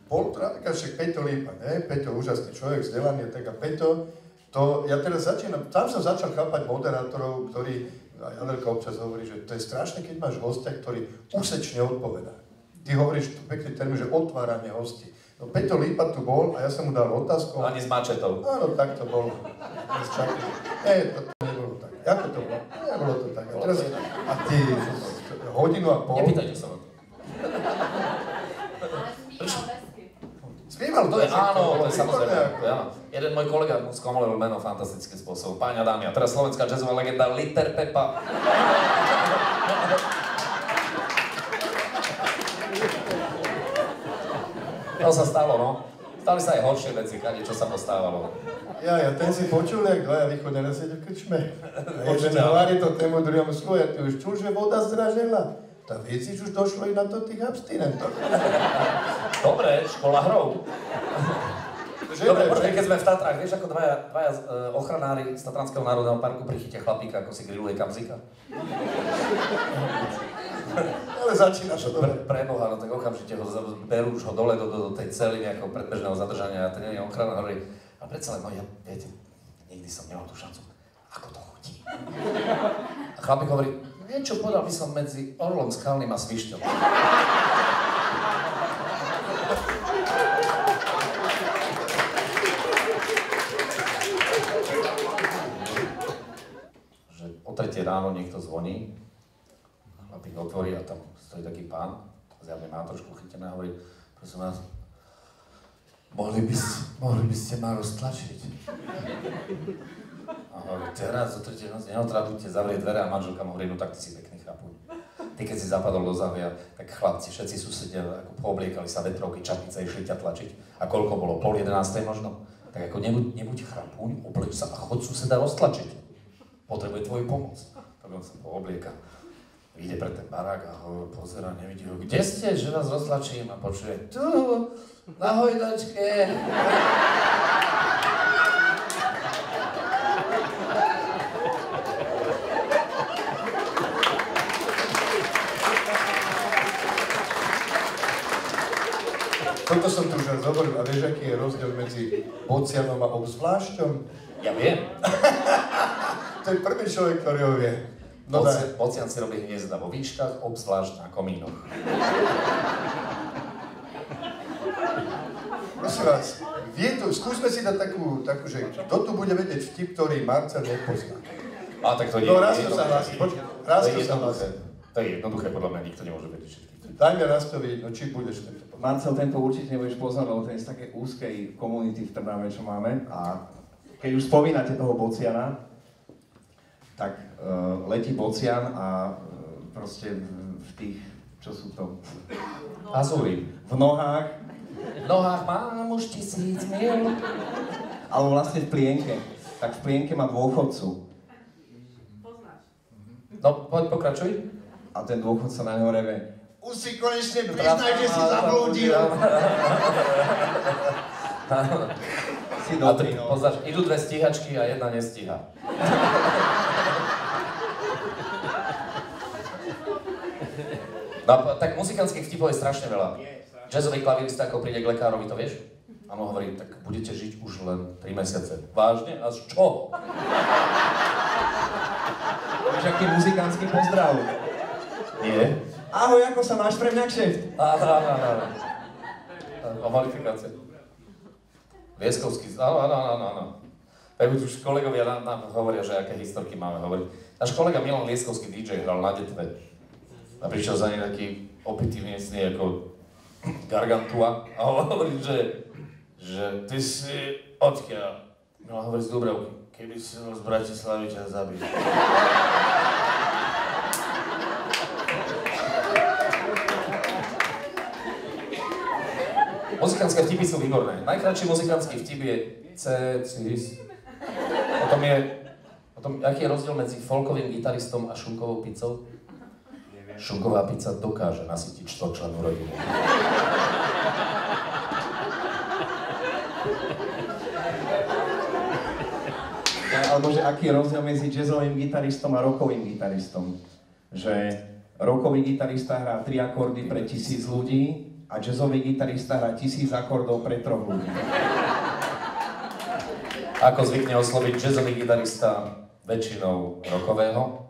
bol to napríklad však Peťo Lípa, ne? Peťo úžasný človek, vzdelaný, tak a Peťo, to ja teraz začínam, tam som začal chápať moderátorov, ktorí, aj Adelka občas hovorí, že to je strašné, keď máš hostia, ktorý úsečne odpovedá. Ty hovoríš tu pekný termín, že otváranie hostí. No Peťo Lípa tu bol a ja som mu dal otázku. Ani s mačetou. Áno, tak to bolo. Nie, to nebolo tak. Ako to bolo? Nebolo to tak. A teraz, a ty hodinu a pol... Nepýtajte sa ma to. Spieval to je, áno, to je samozrejme. Áno. Jeden môj kolega mu skomolil meno fantastickým spôsobom. Páni a dámy, a teraz slovenská jazzová legenda Liter Pepa. To sa stalo, no. Stali sa aj horšie veci, čo sa postávalo. Ja, ten si počul, jak dvaja východne sedia v krčme. Jeden hovorí to tému druhému slovu, ty už čul, že voda zdražela. Tá veci už došlo i na to tých abstinentov. Dobre, škola hrou. Dobre, počkaj, keď sme v Tatrách, vieš, ako dvaja ochranári z Tatranského národného parku prichytia chlapíka, ako si grilluje kamzika? Ale začína to dobre. Preboha, no tak okamžite ho berú už ho dole do tej cely nejakého predbežného zadržania a ten je ochranár hovorí, a predsa len, no ja, viete, nikdy som nemal tú šancu, ako to chutí. A chlapík hovorí, niečo povedal by som medzi orlom skalným a svišťom. Že o 3:00 ráno niekto zvoní, chlapík otvorí a tam stojí taký pán, zjavne má trošku chytené a hovorí, prosím vás, mohli by ste ma roztlačiť. A hovorí, teraz do tretej noci neotradujte, zavrie dvere a manželka mu hovorí, no tak ty si pekný chlapuň. Ty keď si zapadol do závia, tak chlapci, všetci susedia ako poobliekali sa vetrovky, čapice, išli ťa tlačiť. A koľko bolo? 10:30 možno? Tak ako nebuď chrapuň, obleč sa a chod suseda roztlačiť. Potrebuje tvoju pomoc. Tak on sa pooblieka. Ide pre ten barák a ho pozerá, nevidí ho. Kde ste, že vás roztlačím? A počuje, tu, na hojdačke. Toto som tu už raz hovoril, a vieš, aký je rozdiel medzi Bocianom a obzvlášťom? Ja viem. To je prvý človek, ktorý ho vie. No Bocian si robí hniezda vo výškach, obzvlášť na komínoch. Prosím vás, skúsme si dať takú, že kto tu bude vedieť vtip, ktorý Marcel nepozná. A tak to je... No, Rastko sa hlási, Rastko sa hlási. To je jednoduché, podľa mňa nikto nemôže vedieť všetky. Dajme Rastovi jedno, či budeš tento. Marcel, tento určite nebudeš poznať, lebo ten je z také úzkej komunity v Trnave, čo máme. A keď už spomínate toho Bociana, tak letí Bocian a proste v tých, čo sú to? Azúry. V nohách. V nohách mám už 1000 mil. Alebo vlastne v plienke. Tak v plienke má dôchodcu. Poznáš. No, poď pokračuj. A ten dôchodca na neho reve. Už si konečne priznaj, že si zablúdil. Si dobrý, no. Poznáš, idú dve stíhačky a jedna nestíha. No, tak muzikantských vtipov je strašne veľa. Jazzový klavírista, ako príde k lekárovi, to vieš? A on hovorí, tak budete žiť už len 3 mesiace. Vážne? A z čoho? Víš, aký muzikantský pozdrav? Nie. Ahoj, ako sa máš pre mňa kšeft? Áno. Kvalifikácia. Lieskovský, áno. Tak už kolegovia nám hovoria, že aké historky máme hovoriť. Náš kolega Milan Lieskovský DJ hral na Detve. A prišiel za nej taký opitý miestný ako Gargantua a hovorí, že ty si odkiaľ? No a hovorí z Dubravky, keby si bol z Bratislavy, ťa zabiť. Muzikantské vtipy sú výborné. Najkratší muzikantský vtip je C-cis. Potom, aký je rozdiel medzi folkovým gitaristom a šunkovou pizzou? Šunková pizza dokáže nasytiť 4-člennú rodinu. Alebo že aký je rozdiel medzi jazzovým gitaristom a rockovým gitaristom. Že rockový gitarista hrá 3 akordy pre 1000 ľudí a jazzový gitarista hrá 1000 akordov pre 3 ľudí. Ako zvykne osloviť jazzový gitarista väčšinou rockového?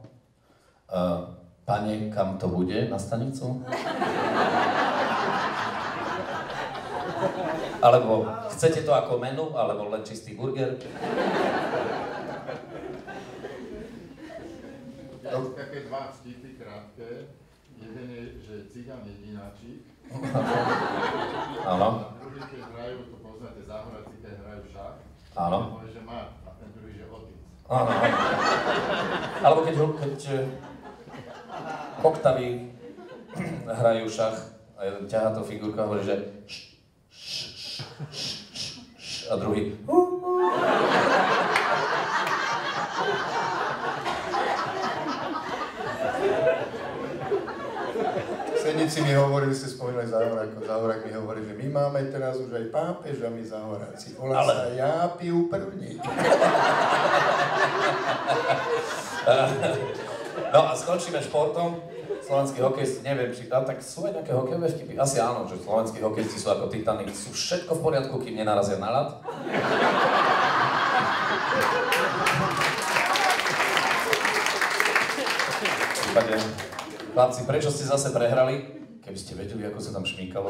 Pane, kam to bude na stanicu? Alebo chcete to ako menu, alebo len čistý burger? Také dva vtipy krátke. Jeden je, že cigán jedináčik. Áno. A druhý, keď hrajú, to poznáte, záhoráci, keď hrajú šach. Áno. Povie, že má, a ten druhý, že otec. Áno. Alebo keď Koktavy hrajú šach a jeden ťahá to figurku a hovorí, že a druhý Senici mi hovorili, ste spomínali Záhorák mi hovorí, že my máme teraz už aj pápeža, my Záhoráci. Volá sa Ja piju první. No a skončíme športom. Slovenskí hokejisti, neviem, či tam tak sú aj nejaké hokejové vtipy? Asi áno, že slovenskí hokejisti sú ako Titanic, sú všetko v poriadku, kým nenarazia na ľad. Chlapci, prečo ste zase prehrali? Keby ste vedeli, ako sa tam šmíkalo.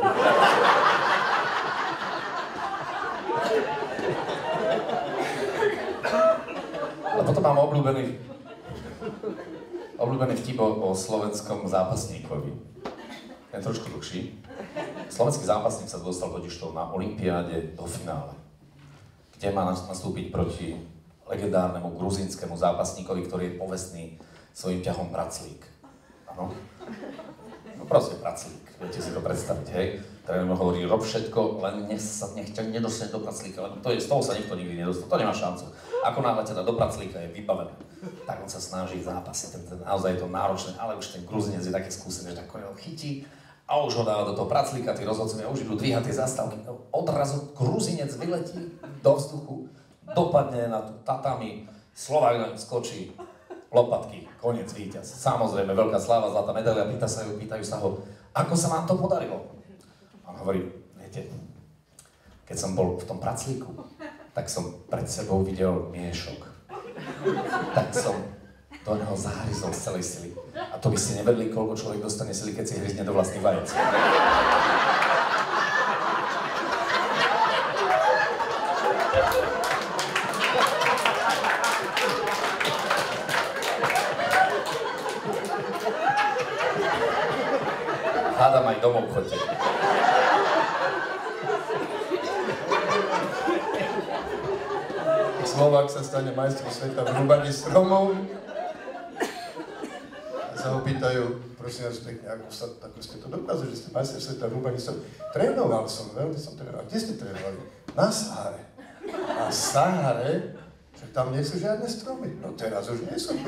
A potom mám obľúbený vtip o slovenskom zápasníkovi. Ten trošku dlhší. Slovenský zápasník sa dostal totižto na olympiáde do finále, kde má nastúpiť proti legendárnemu gruzínskému zápasníkovi, ktorý je povestný svojím ťahom praclík. Áno? No proste praclík, viete si to predstaviť, hej? Tréner mu hovorí, rob všetko, len nech ťa nedostane do praclíka, lebo z toho sa nikto nikdy nedostal, to nemá šancu. Ako náhle teda do praclíka je vybavené, tak on sa snaží zápasiť, naozaj je to náročné, ale už ten Gruzinec je také skúsený, že tak ho chytí a už ho dáva do toho praclíka, tí rozhodcovia už idú dvíhať tie zastávky, odrazu Gruzinec vyletí do vzduchu, dopadne na tú tatami, Slovák skočí, lopatky, koniec, víťaz. Samozrejme, veľká sláva, zlatá medaila, pýtajú sa ho, ako sa vám to podarilo? On hovorí, viete, keď som bol v tom praclíku, tak som pred sebou videl miešok. Tak som do neho zahryzol z celej sily. A to by ste nevedeli, koľko človek dostane sily, keď si hryzne do vlastných vajec. Hádam aj domov chodte. Slovák sa stane majstrom sveta v rúbaní stromov. A sa ho pýtajú, prosím vás pekne, ako ste to dokázali, že ste majster sveta v rúbaní stromov. Trénoval som, veľmi som trénoval. Kde ste trénovali? Na Sahare. Na Sahare? Že tam nie sú žiadne stromy. No teraz už nie sú.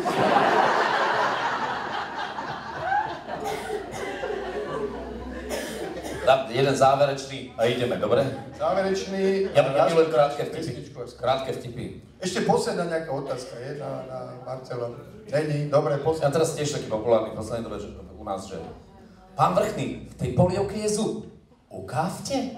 Jeden záverečný a ideme, dobre? Záverečný. Ja milujem krátke vtipy. Krátke vtipy. Ešte posledná nejaká otázka je na Marcela. Není, dobre, Ja teraz tiež taký populárny v poslednej dobe u nás, že pán Vrchný, v tej polievke je zub. Ukávte?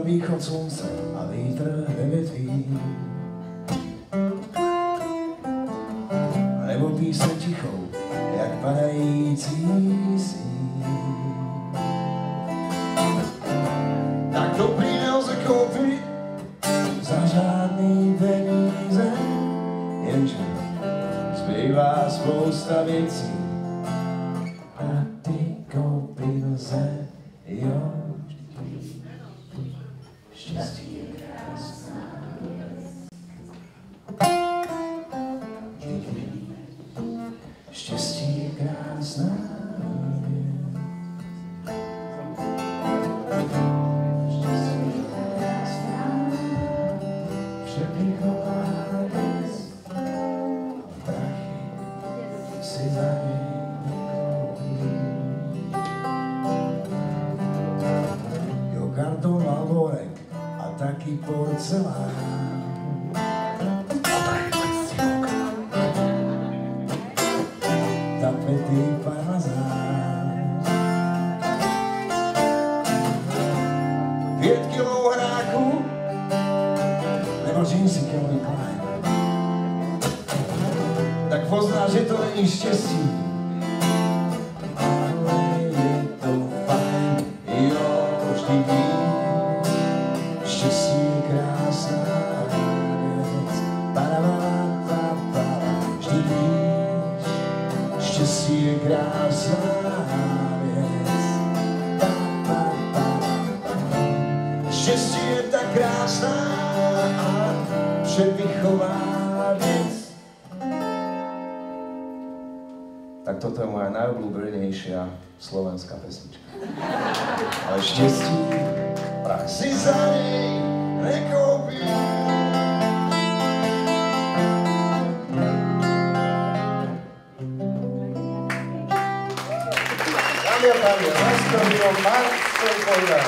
Východ slunce a vítr nevetví. Nebo píseň tichou, jak padající sníh. Tak dobrý nelze koupit za žádný peníze, jenže zbývá spousta věcí. A ty koupit lze, jo. Štěstí je krásná věc. Štěstí je krásná věc. Štěstí je krásná přepichová věc. A prachy si za něj nekoupí. Jo, karton Malborek taky porcelán. Tapety parmazán. 5 kilů hráku nebo džínsy Calvin Klein. Tak pozná, že to není štěstí. Ale je to fajn, jo, vždy víš. Štěstí je krásná věc, vždy víš, štěstí je krásná věc, štěstí je tak krásná a přepichová věc. Tak toto je moja najobľúbenejšia slovenská pesnička. Ale štěstí si za něj nekoupí. Dámy a páni, nastavil Marcel Bojda.